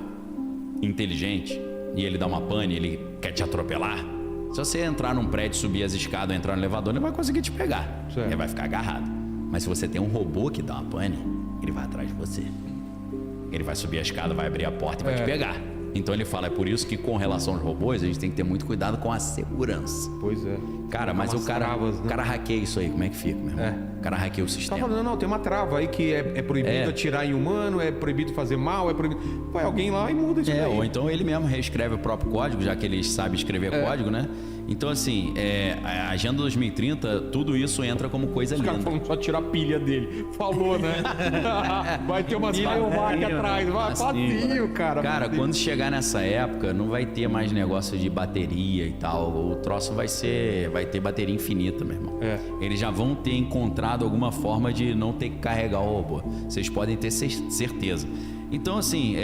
inteligente e ele dá uma pane, ele quer te atropelar, se você entrar num prédio, subir as escadas ou entrar no elevador, ele vai conseguir te pegar. Certo. Ele vai ficar agarrado. Mas se você tem um robô que dá uma pane, ele vai atrás de você. Ele vai subir a escada, vai abrir a porta e vai te pegar. Então ele fala, é por isso que com relação aos robôs, a gente tem que ter muito cuidado com a segurança. Pois é. Cara, mas o cara hackeia isso aí, como é que fica, meu irmão? O cara hackeia o Tá sistema. falando, não, tem uma trava aí que é proibido atirar em humano, é proibido fazer mal, é proibido... Vai alguém lá e muda isso daí. Ou então ele mesmo reescreve o próprio código, já que ele sabe escrever código, né? Então, assim, a Agenda 2030, tudo isso entra como coisa Os caras linda. falam só tirar a pilha dele. Falou, né? Vai ter umas biomarcas atrás. Vai, facinho, cara. Cara, quando chegar nessa época, não vai ter mais negócio de bateria e tal. O troço vai ter bateria infinita, meu irmão. Eles já vão ter encontrado alguma forma de não ter que carregar o robô. Vocês podem ter certeza. Então, assim,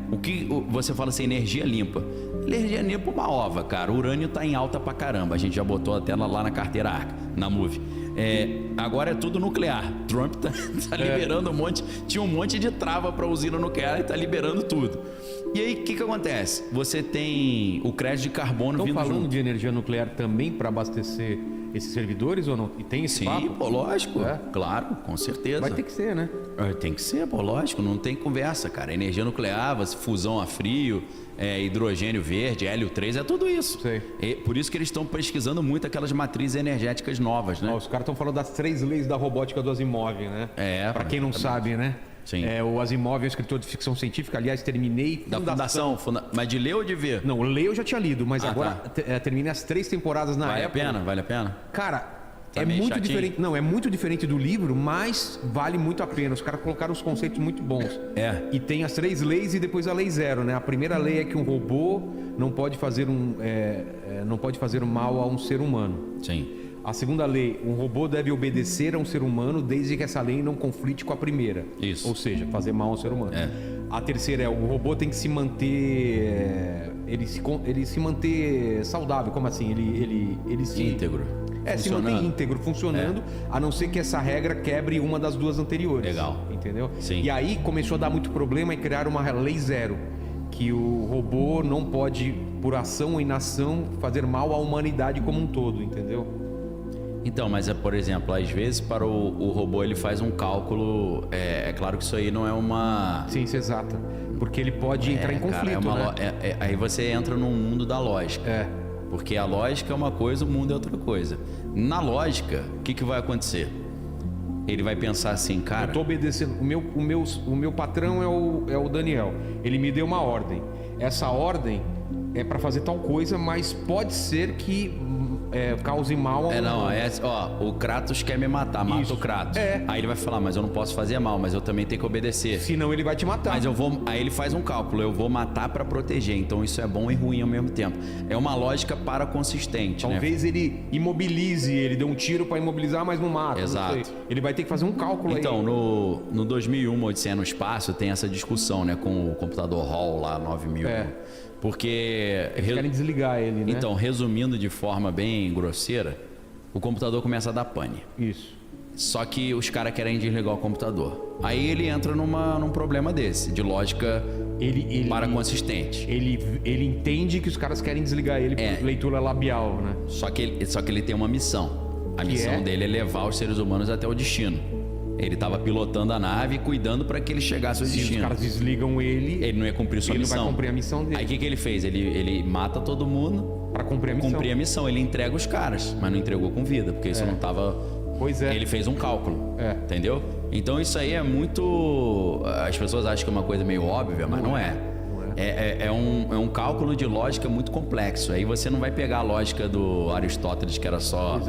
o que você fala assim, energia limpa. Energia limpa uma ova, cara. O urânio tá em alta pra caramba. A gente já botou a tela lá na carteira ARC, na Move. Agora é tudo nuclear. Trump tá liberando um monte. Tinha um monte de trava pra usina nuclear e tá liberando tudo. E aí, o que acontece? Você tem o crédito de carbono vindo falando junto. de energia nuclear também para abastecer esses servidores ou não? E tem esse papo? Sim, pô, lógico. Claro, com certeza. Vai ter que ser, né? Tem que ser, pô, lógico. Não tem conversa, cara. Energia nuclear, fusão a frio, hidrogênio verde, hélio 3, é tudo isso. Sei. Por isso que eles estão pesquisando muito aquelas matrizes energéticas novas, né? Os caras estão falando das 3 leis da robótica do Asimov, né? Para quem não sabe, né? Sim. O Asimov é um escritor de ficção científica. Aliás, terminei... Da Fundação. Mas de ler ou de ver? Não, ler eu já tinha lido, mas agora terminei as 3 temporadas na época. Vale a pena? Cara... Tá é meio muito chatinho. diferente. Não, é muito diferente do livro, mas vale muito a pena. Os caras colocaram uns conceitos muito bons. E tem as 3 leis e depois a lei 0, né? A primeira lei é que um robô não pode fazer mal a um ser humano. Sim. A segunda lei, um robô deve obedecer a um ser humano desde que essa lei não conflite com a primeira. Isso. Ou seja, fazer mal ao ser humano. A terceira é o robô tem que se manter, ele se manter saudável, como assim? Ele se íntegro. Se mantém íntegro, funcionando, a não ser que essa regra quebre uma das 2 anteriores. Legal. Entendeu? Sim. E aí começou a dar muito problema e criaram uma lei 0, que o robô não pode, por ação ou inação, fazer mal à humanidade como um todo, entendeu? Então, mas por exemplo, às vezes para o robô ele faz um cálculo, é claro que isso aí não é uma... Ciência exata, porque ele pode entrar em conflito, cara, né? aí você entra no mundo da lógica. Porque a lógica é uma coisa, o mundo é outra coisa. Na lógica, o que vai acontecer? Ele vai pensar assim, cara... Eu tô obedecendo, o meu patrão é o Daniel, ele me deu uma ordem. Essa ordem é para fazer tal coisa, mas pode ser que cause mal ao... o Kratos quer me matar, mata Isso. o Kratos. Aí ele vai falar, mas eu não posso fazer mal, mas eu também tenho que obedecer. Senão ele vai te matar. Mas aí ele faz um cálculo, eu vou matar para proteger, então isso é bom e ruim ao mesmo tempo. É uma lógica paraconsistente, Talvez ele imobilize, ele dê um tiro para imobilizar, mas não mata. Exato. Não sei. Ele vai ter que fazer um cálculo aí. Então, no 2001, Odisseia no Espaço, tem essa discussão, né, com o computador Hall lá, 9000. Porque... Eles querem desligar ele, né? Então, resumindo de forma bem grosseira, o computador começa a dar pane. Isso. Só que os caras querem desligar o computador. Aí ele entra num problema desse, de lógica paraconsistente. Ele entende que os caras querem desligar ele por leitura labial, né? Só que ele tem uma missão. A missão dele é levar os seres humanos até o destino. Ele estava pilotando a nave e cuidando para que ele chegasse ao Se os destino. caras desligam ele Ele não ia cumprir sua ele missão. não vai cumprir a missão dele. Aí o que ele fez? Ele mata todo mundo Pra cumprir a pra missão. cumprir a missão. Ele entrega os caras, mas não entregou com vida, porque isso não estava... Pois é. Ele fez um cálculo, É. entendeu? Então isso aí é muito... As pessoas acham que é uma coisa meio óbvia, mas não é. É um cálculo de lógica muito complexo. Aí você não vai pegar a lógica do Aristóteles, que era só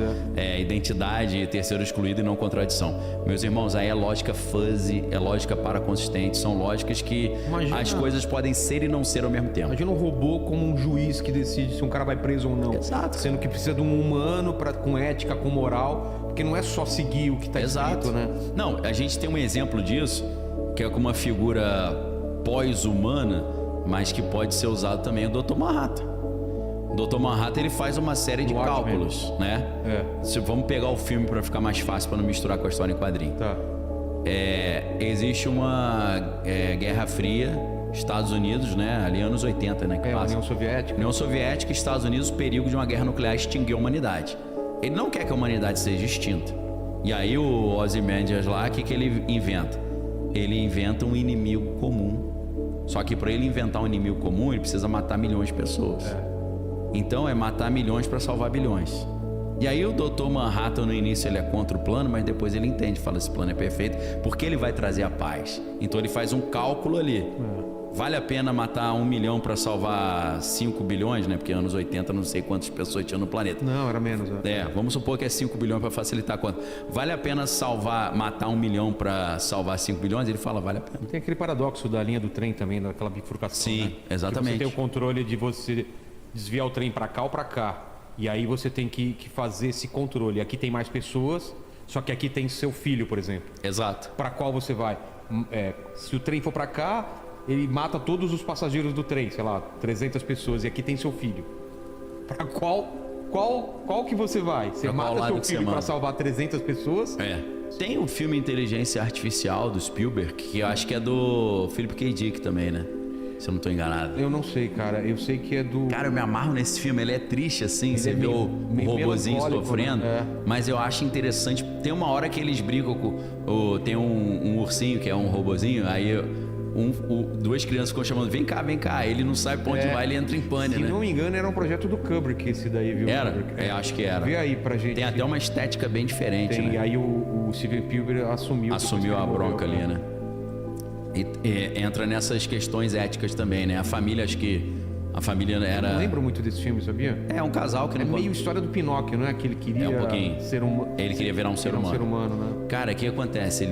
identidade, terceiro excluído e não contradição. Meus irmãos, aí é lógica fuzzy, é lógica paraconsistente, são lógicas que Imagina- as coisas podem ser e não ser ao mesmo tempo. Imagina um robô como um juiz que decide se um cara vai preso ou não. Exato. Sendo que precisa de um humano com ética, com moral, porque não é só seguir o que tá Exato. escrito, né? Não, a gente tem um exemplo disso, que é com uma figura pós-humana, mas que pode ser usado também, o Dr. Manhattan. O Dr. Manhattan, ele faz uma série de No Watchmen. cálculos, né? Vamos pegar o filme para ficar mais fácil, para não misturar com a história em quadrinho. Tá. Existe uma Guerra Fria, Estados Unidos, né? Ali anos 80, né? Que A passa. União Soviética. União Soviética e Estados Unidos, o perigo de uma guerra nuclear extinguir a humanidade. Ele não quer que a humanidade seja extinta. E aí o Ozymandias lá, o que ele inventa? Ele inventa um inimigo comum. Só que para ele inventar um inimigo comum, ele precisa matar milhões de pessoas. Então é matar milhões para salvar bilhões. E aí o Dr. Manhattan no início ele é contra o plano, mas depois ele entende, fala esse plano é perfeito, porque ele vai trazer a paz. Então ele faz um cálculo ali. Vale a pena matar 1 milhão para salvar 5 bilhões, né? Porque anos 80 não sei quantas pessoas tinham no planeta. Não, era menos. Vamos supor que é 5 bilhões para facilitar a conta. Vale a pena matar 1 milhão para salvar 5 bilhões? Ele fala, vale a pena. Tem aquele paradoxo da linha do trem também, daquela bifurcação. Sim, né? exatamente. Que você tem o controle de você desviar o trem para cá ou para cá. E aí você tem que fazer esse controle. Aqui tem mais pessoas, só que aqui tem seu filho, por exemplo. Exato. Para qual você vai? Se o trem for para cá, ele mata todos os passageiros do trem, sei lá, 300 pessoas, e aqui tem seu filho. Para qual que você vai? Você Pra qual mata lado seu que você filho para manda? salvar 300 pessoas? Tem o filme Inteligência Artificial do Spielberg, que eu acho que é do Philip K. Dick também, né? Se eu não tô enganado. Eu não sei, cara. Eu sei que é do... Cara, eu me amarro nesse filme, ele é triste assim, você é vê o meio robozinho melancólico, sofrendo, né? mas eu acho interessante, tem uma hora que eles brigam com, tem um ursinho que é um robozinho, aí duas crianças ficam chamando, vem cá, ele não sabe pra onde vai, ele entra em pane, Se né? não me engano, era um projeto do Kubrick esse daí, viu? Era? Kubrick? Acho que era. Vê aí pra gente. Tem até uma estética bem diferente, Tem, né? e aí o Steven Spielberg assumiu Assumiu depois que a ele morreu, bronca ali, né? E entra nessas questões éticas também, né? A família, acho que a família era... Não lembro muito desse filme, sabia? É um casal que É não... meio história do Pinóquio, não é? Que ele queria um pouquinho. ser um... Ele queria virar um ser humano. né? Cara, o que acontece?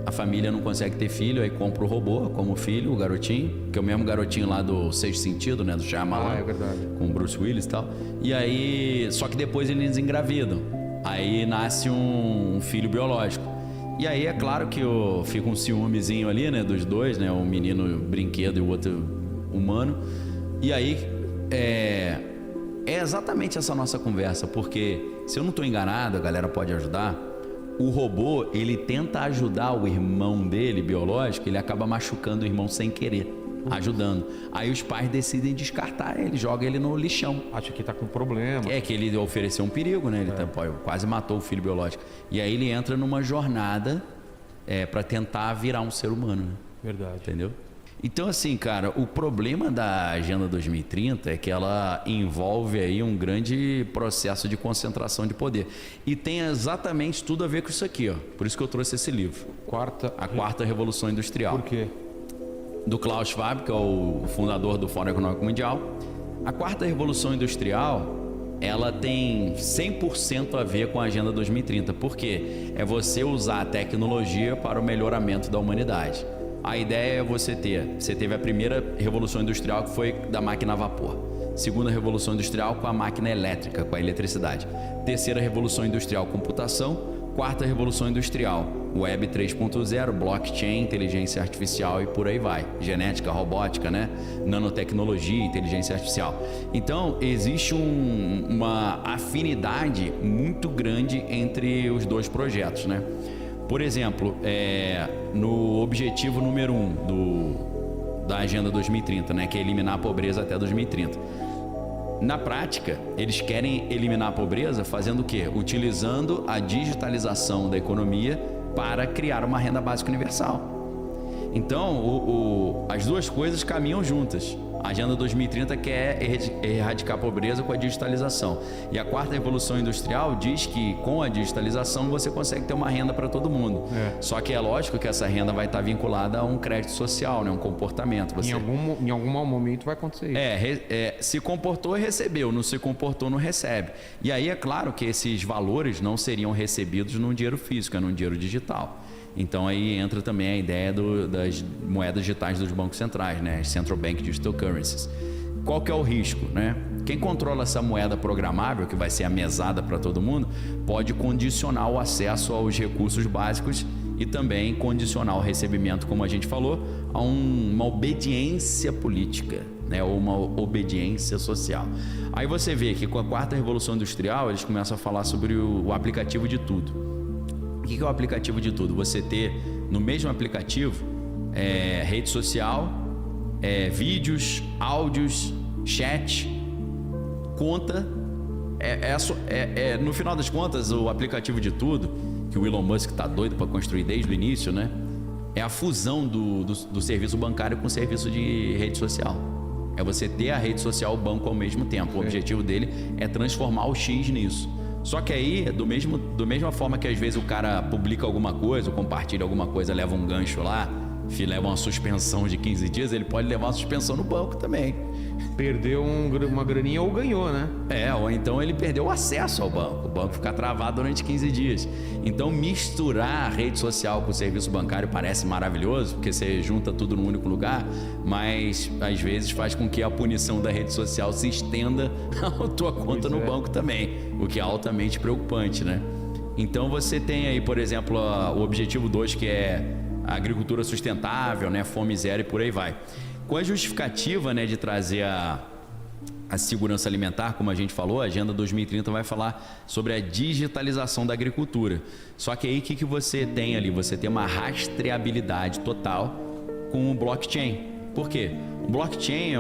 A família não consegue ter filho, aí compra o robô como filho, o garotinho, que é o mesmo garotinho lá do Sexto Sentido, né? Do Shyamalan. É verdade. Com o Bruce Willis e tal. E aí... Só que depois eles engravidam. Aí nasce um filho biológico. E aí é claro que fica um ciúmezinho ali, né? Dos dois, né? Um menino brinquedo e o outro humano. E aí é exatamente essa nossa conversa, porque se eu não estou enganado, a galera pode ajudar. O robô, ele tenta ajudar o irmão dele, biológico, ele acaba machucando o irmão sem querer, ajudando. Aí os pais decidem descartar ele, jogam ele no lixão. Acha que tá com problema. É que ele ofereceu um perigo, né? Ele quase matou o filho biológico. E aí ele entra numa jornada para tentar virar um ser humano, né? Verdade. Entendeu? Então, assim, cara, o problema da Agenda 2030 é que ela envolve aí um grande processo de concentração de poder. E tem exatamente tudo a ver com isso aqui, ó. Por isso que eu trouxe esse livro. A Quarta Revolução Industrial. Por quê? Do Klaus Schwab, que é o fundador do Fórum Econômico Mundial. A Quarta Revolução Industrial, ela tem 100% a ver com a Agenda 2030. Por quê? É você usar a tecnologia para o melhoramento da humanidade. A ideia é você teve a primeira revolução industrial, que foi da máquina a vapor. Segunda revolução industrial, com a máquina elétrica, com a eletricidade. Terceira revolução industrial, computação. Quarta revolução industrial, Web 3.0, blockchain, inteligência artificial e por aí vai. Genética, robótica, né? Nanotecnologia, inteligência artificial. Então, existe uma afinidade muito grande entre os dois projetos, né? Por exemplo, no objetivo número 1 da Agenda 2030, né, que é eliminar a pobreza até 2030. Na prática, eles querem eliminar a pobreza fazendo o quê? Utilizando a digitalização da economia para criar uma renda básica universal. Então, as duas coisas caminham juntas. A Agenda 2030 quer erradicar a pobreza com a digitalização. E a quarta revolução industrial diz que com a digitalização você consegue ter uma renda para todo mundo. Só que é lógico que essa renda vai estar vinculada a um crédito social, né? Um comportamento. Você... Em algum momento vai acontecer isso. Se comportou, recebeu. Não se comportou, não recebe. E aí é claro que esses valores não seriam recebidos num dinheiro físico, é num dinheiro digital. Então aí entra também a ideia das moedas digitais dos bancos centrais, né? As Central Bank Digital Currencies. Qual que é o risco, né? Quem controla essa moeda programável, que vai ser a mesada para todo mundo, pode condicionar o acesso aos recursos básicos e também condicionar o recebimento, como a gente falou, a uma obediência política, né? Ou uma obediência social. Aí você vê que com a quarta revolução industrial eles começam a falar sobre o aplicativo de tudo. O que é o aplicativo de tudo? Você ter no mesmo aplicativo rede social, vídeos, áudios, chat, conta. No final das contas, o aplicativo de tudo, que o Elon Musk está doido para construir desde o início, né? É a fusão do serviço bancário com o serviço de rede social. É você ter a rede social e o banco ao mesmo tempo. O objetivo dele é transformar o X nisso. Só que aí, do mesma forma que às vezes o cara publica alguma coisa, ou compartilha alguma coisa, leva um gancho lá, leva uma suspensão de 15 dias, ele pode levar uma suspensão no banco também. Perdeu uma graninha ou ganhou, né? Ou então ele perdeu o acesso ao banco. O banco fica travado durante 15 dias. Então misturar a rede social com o serviço bancário parece maravilhoso, porque você junta tudo num único lugar, mas às vezes faz com que a punição da rede social se estenda à tua conta no banco também, o que é altamente preocupante, né? Então você tem aí, por exemplo, o objetivo 2, que é a agricultura sustentável, né? Fome zero e por aí vai. Com a justificativa, né, de trazer a segurança alimentar, como a gente falou, a Agenda 2030 vai falar sobre a digitalização da agricultura. Só que aí o que você tem ali? Você tem uma rastreabilidade total com o blockchain. Por quê? O blockchain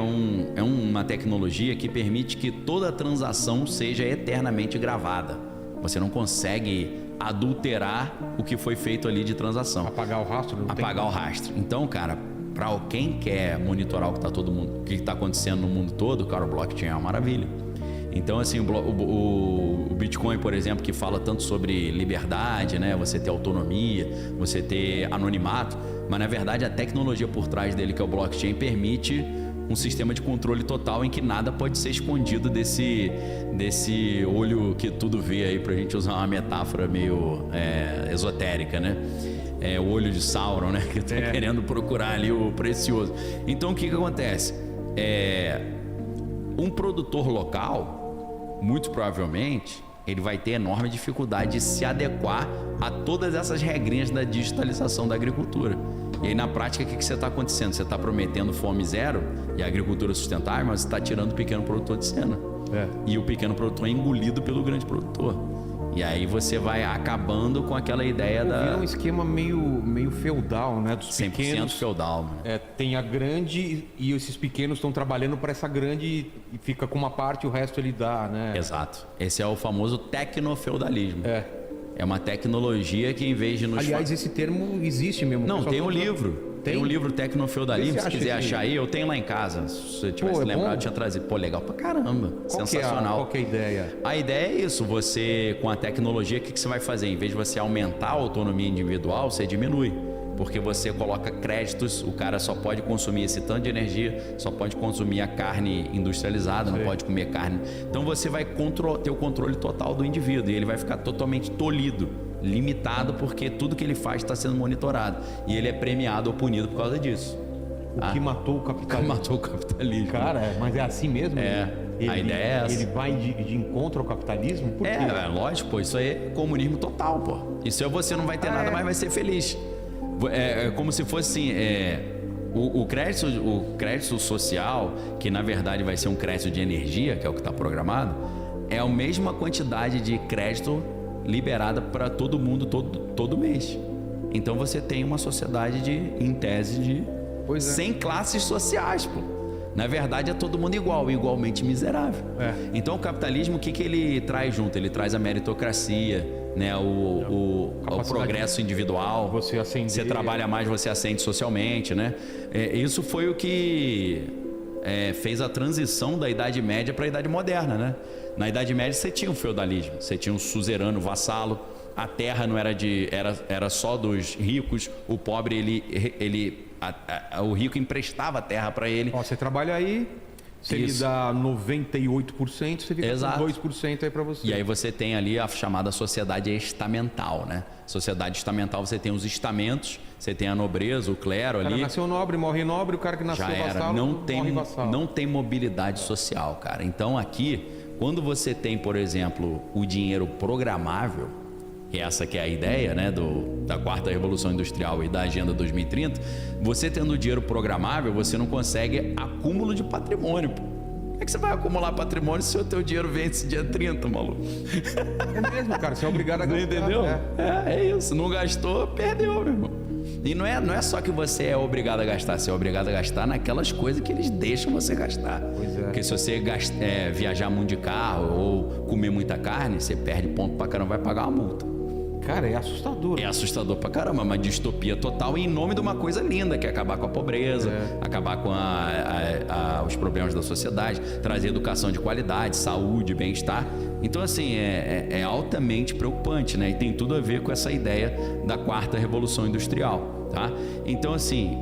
é uma tecnologia que permite que toda transação seja eternamente gravada. Você não consegue adulterar o que foi feito ali de transação. Apagar o rastro? Apagar o rastro. Então, cara, para quem quer monitorar o que está acontecendo no mundo todo, cara, o blockchain é uma maravilha. Então, assim, o Bitcoin, por exemplo, que fala tanto sobre liberdade, né? Você ter autonomia, você ter anonimato, mas na verdade a tecnologia por trás dele, que é o blockchain, permite um sistema de controle total em que nada pode ser escondido desse olho que tudo vê aí, pra gente usar uma metáfora meio esotérica, né? O olho de Sauron, né? Que tá querendo procurar ali o precioso. Então o que acontece? Um produtor local, muito provavelmente, ele vai ter enorme dificuldade de se adequar a todas essas regrinhas da digitalização da agricultura. E aí na prática o que você está acontecendo? Você está prometendo fome zero e a agricultura sustentável, mas você está tirando o pequeno produtor de cena. E o pequeno produtor é engolido pelo grande produtor. E aí você vai acabando com aquela ideia Vira um esquema meio feudal, né? Dos 100% pequenos. feudal. Né? Tem a grande e esses pequenos estão trabalhando para essa grande e fica com uma parte e o resto ele dá, né? Exato. Esse é o famoso tecnofeudalismo. É uma tecnologia que em vez de nos... Aliás, esse termo existe mesmo. Não, tem um livro. Tem um livro Tecnofeudalismo, se quiser achar aí, eu tenho lá em casa. Se eu tivesse lembrado, eu tinha trazido. Pô, legal pra caramba. Sensacional. Qual que é a ideia? A ideia é isso, você, com a tecnologia, o que você vai fazer? Em vez de você aumentar a autonomia individual, você diminui. Porque você coloca créditos, o cara só pode consumir esse tanto de energia, só pode consumir a carne industrializada, não pode comer carne. Então você vai ter o controle total do indivíduo e ele vai ficar totalmente tolhido, limitado, porque tudo que ele faz está sendo monitorado e ele é premiado ou punido por causa disso. O que matou o capitalismo. Matou o capitalismo. Cara, mas é assim mesmo? A ideia é essa. Ele vai de encontro ao capitalismo? Por quê? Lógico, pô, isso aí é comunismo total, pô. Isso aí você não vai ter nada, mas vai ser feliz. É como se fosse assim, o crédito social, que na verdade vai ser um crédito de energia, que é o que está programado, é a mesma quantidade de crédito liberada para todo mundo todo mês. Então você tem uma sociedade em tese de 100 classes sociais, pô. Na verdade é todo mundo igual, igualmente miserável. Então o capitalismo, o que ele traz junto? Ele traz a meritocracia, né? O progresso individual. Você ascender. Você trabalha mais, você ascende socialmente, né? Isso foi o que fez a transição da Idade Média para a Idade Moderna, né? Na Idade Média você tinha o feudalismo, você tinha um suzerano vassalo, a terra não era só dos ricos, o pobre o rico emprestava a terra para ele. Ó, você trabalha aí, se ele dá 98%, você fica Exato. com 2% aí para você. E aí você tem ali a chamada sociedade estamental, né? Sociedade estamental, você tem os estamentos, você tem a nobreza, o clero ali. O cara nasceu nobre, morre nobre, o cara que nasceu Já era, vassalo, morre vassalo. não tem mobilidade social, cara. Então aqui, quando você tem, por exemplo, o dinheiro programável, e essa que é a ideia, né, da quarta revolução industrial e da agenda 2030, você tendo o dinheiro programável, você não consegue acúmulo de patrimônio. Como é que você vai acumular patrimônio se o teu dinheiro vence dia 30, maluco? É mesmo, cara, você é obrigado a gastar. Entendeu? É isso, não gastou, perdeu, meu irmão. E não é só que você é obrigado a gastar, você é obrigado a gastar naquelas coisas que eles deixam você gastar. Pois é. Porque se você viajar muito de carro ou comer muita carne, você perde ponto pra caramba, vai pagar uma multa. Cara, é assustador. É assustador pra caramba, uma distopia total em nome de uma coisa linda, que é acabar com a pobreza, acabar com os problemas da sociedade, trazer educação de qualidade, saúde, bem-estar. Então, assim, é altamente preocupante, né? E tem tudo a ver com essa ideia da quarta revolução industrial, tá? Então, assim,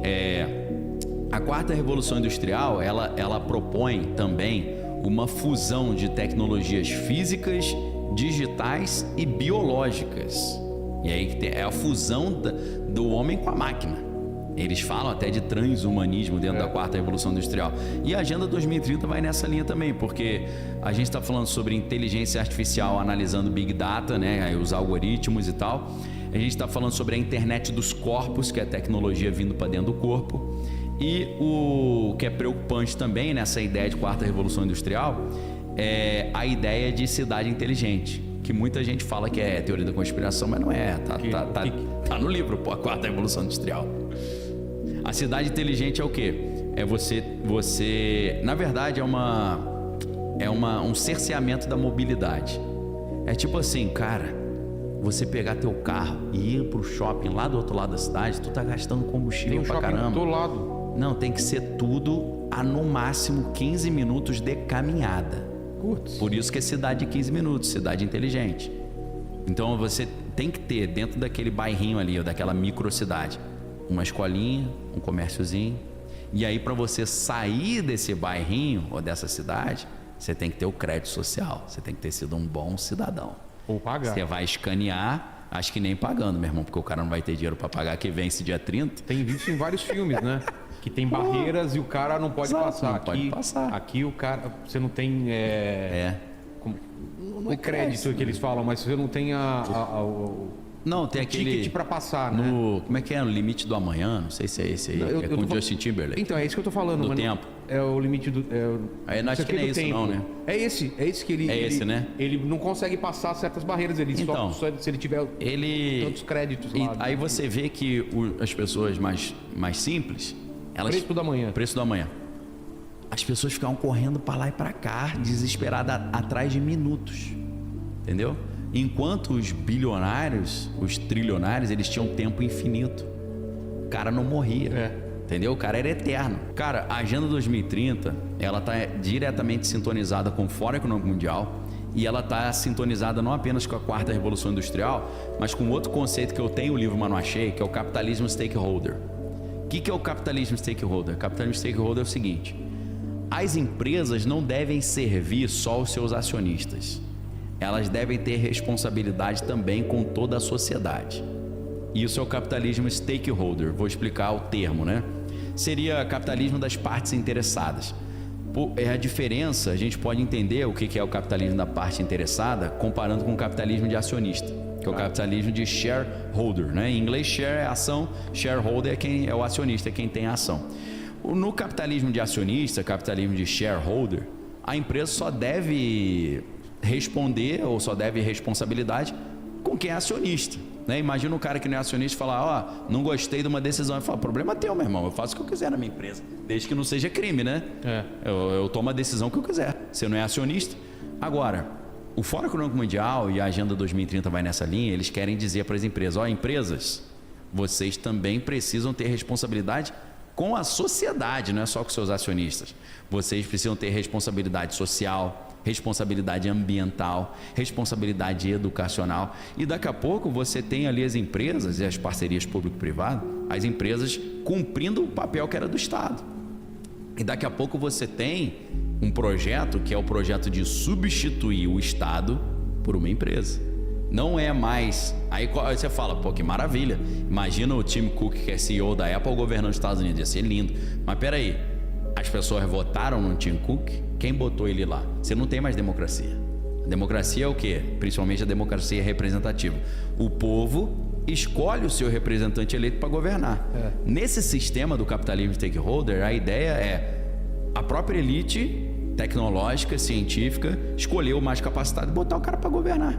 a quarta revolução industrial, ela propõe também uma fusão de tecnologias físicas, digitais e biológicas. E aí é a fusão do homem com a máquina. Eles falam até de transhumanismo dentro da quarta revolução industrial. E a Agenda 2030 vai nessa linha também, porque a gente está falando sobre inteligência artificial analisando Big Data, né, aí os algoritmos e tal. A gente está falando sobre a internet dos corpos, que é a tecnologia vindo para dentro do corpo. E o que é preocupante também nessa ideia de quarta revolução industrial é a ideia de cidade inteligente, que muita gente fala que é teoria da conspiração, mas não é. Tá no livro, pô, a quarta revolução industrial. A cidade inteligente é o quê? É você na verdade um cerceamento da mobilidade. É tipo assim, cara, você pegar teu carro e ir pro shopping lá do outro lado da cidade, tu tá gastando combustível pra caramba. Do lado. Não, tem que ser tudo a no máximo 15 minutos de caminhada. Por isso que é cidade de 15 minutos, cidade inteligente. Então você tem que ter dentro daquele bairrinho ali, ou daquela microcidade, uma escolinha, um comérciozinho. E aí para você sair desse bairrinho ou dessa cidade, você tem que ter o crédito social, você tem que ter sido um bom cidadão. Ou pagar. Você vai escanear, acho que nem pagando, meu irmão, porque o cara não vai ter dinheiro para pagar, que vence dia 30. Tem visto em vários filmes, né? Que tem barreiras e o cara não pode passar. Não pode passar. Aqui o cara, você não tem o crédito que eles falam, mas você não tem não, tem aquele ticket para passar, né? Como é que é? O limite do amanhã? Não sei se é esse aí. Eu com o Justin Timberlake. Então, é isso que eu tô falando. Do tempo. É o limite do... acho que não é isso tempo. não, né? É esse que ele... esse, né? Ele não consegue passar certas barreiras. Ele então, só se ele tiver tantos créditos lá. Aí você vê que as pessoas mais simples... Preço da manhã. Preço da manhã. As pessoas ficavam correndo para lá e para cá, desesperadas atrás de minutos. Entendeu? Enquanto os bilionários, os trilionários, eles tinham tempo infinito. O cara não morria. Entendeu? O cara era eterno. Cara, a Agenda 2030, ela tá diretamente sintonizada com o Fórum Econômico Mundial e ela tá sintonizada não apenas com a quarta revolução industrial, mas com outro conceito que eu tenho no livro Manuachei, que é o capitalismo stakeholder. O que é o capitalismo stakeholder? O capitalismo stakeholder é o seguinte: as empresas não devem servir só os seus acionistas. Elas devem ter responsabilidade também com toda a sociedade. Isso é o capitalismo stakeholder. Vou explicar o termo, né? Seria capitalismo das partes interessadas. A diferença, a gente pode entender o que é o capitalismo da parte interessada comparando com o capitalismo de acionista, que é o capitalismo de shareholder, né? Em inglês, share é ação, shareholder é quem é o acionista, é quem tem a ação. No capitalismo de acionista, capitalismo de shareholder, a empresa só deve responder ou só deve responsabilidade com quem é acionista, né? Imagina um cara que não é acionista falar, não gostei de uma decisão. Ele fala, problema teu, meu irmão, eu faço o que eu quiser na minha empresa, desde que não seja crime, né? Eu tomo a decisão que eu quiser. Você não é acionista. Agora, O Fórum Econômico Mundial e a Agenda 2030 vai nessa linha, eles querem dizer para as empresas, ó, empresas, vocês também precisam ter responsabilidade com a sociedade, não é só com seus acionistas. Vocês precisam ter responsabilidade social, responsabilidade ambiental, responsabilidade educacional. E daqui a pouco você tem ali as empresas e as parcerias público-privado, as empresas cumprindo o papel que era do Estado. E daqui a pouco você tem um projeto que é o projeto de substituir o Estado por uma empresa. Não é mais... Aí você fala, pô, que maravilha. Imagina o Tim Cook, que é CEO da Apple, governando os Estados Unidos. Ia ser lindo. Mas peraí, as pessoas votaram no Tim Cook? Quem botou ele lá? Você não tem mais democracia. A democracia é o quê? Principalmente a democracia representativa. O povo escolhe o seu representante eleito para governar. Nesse sistema do capitalismo stakeholder, a ideia é a própria elite tecnológica, científica, escolher o mais capacitado e botar o cara para governar.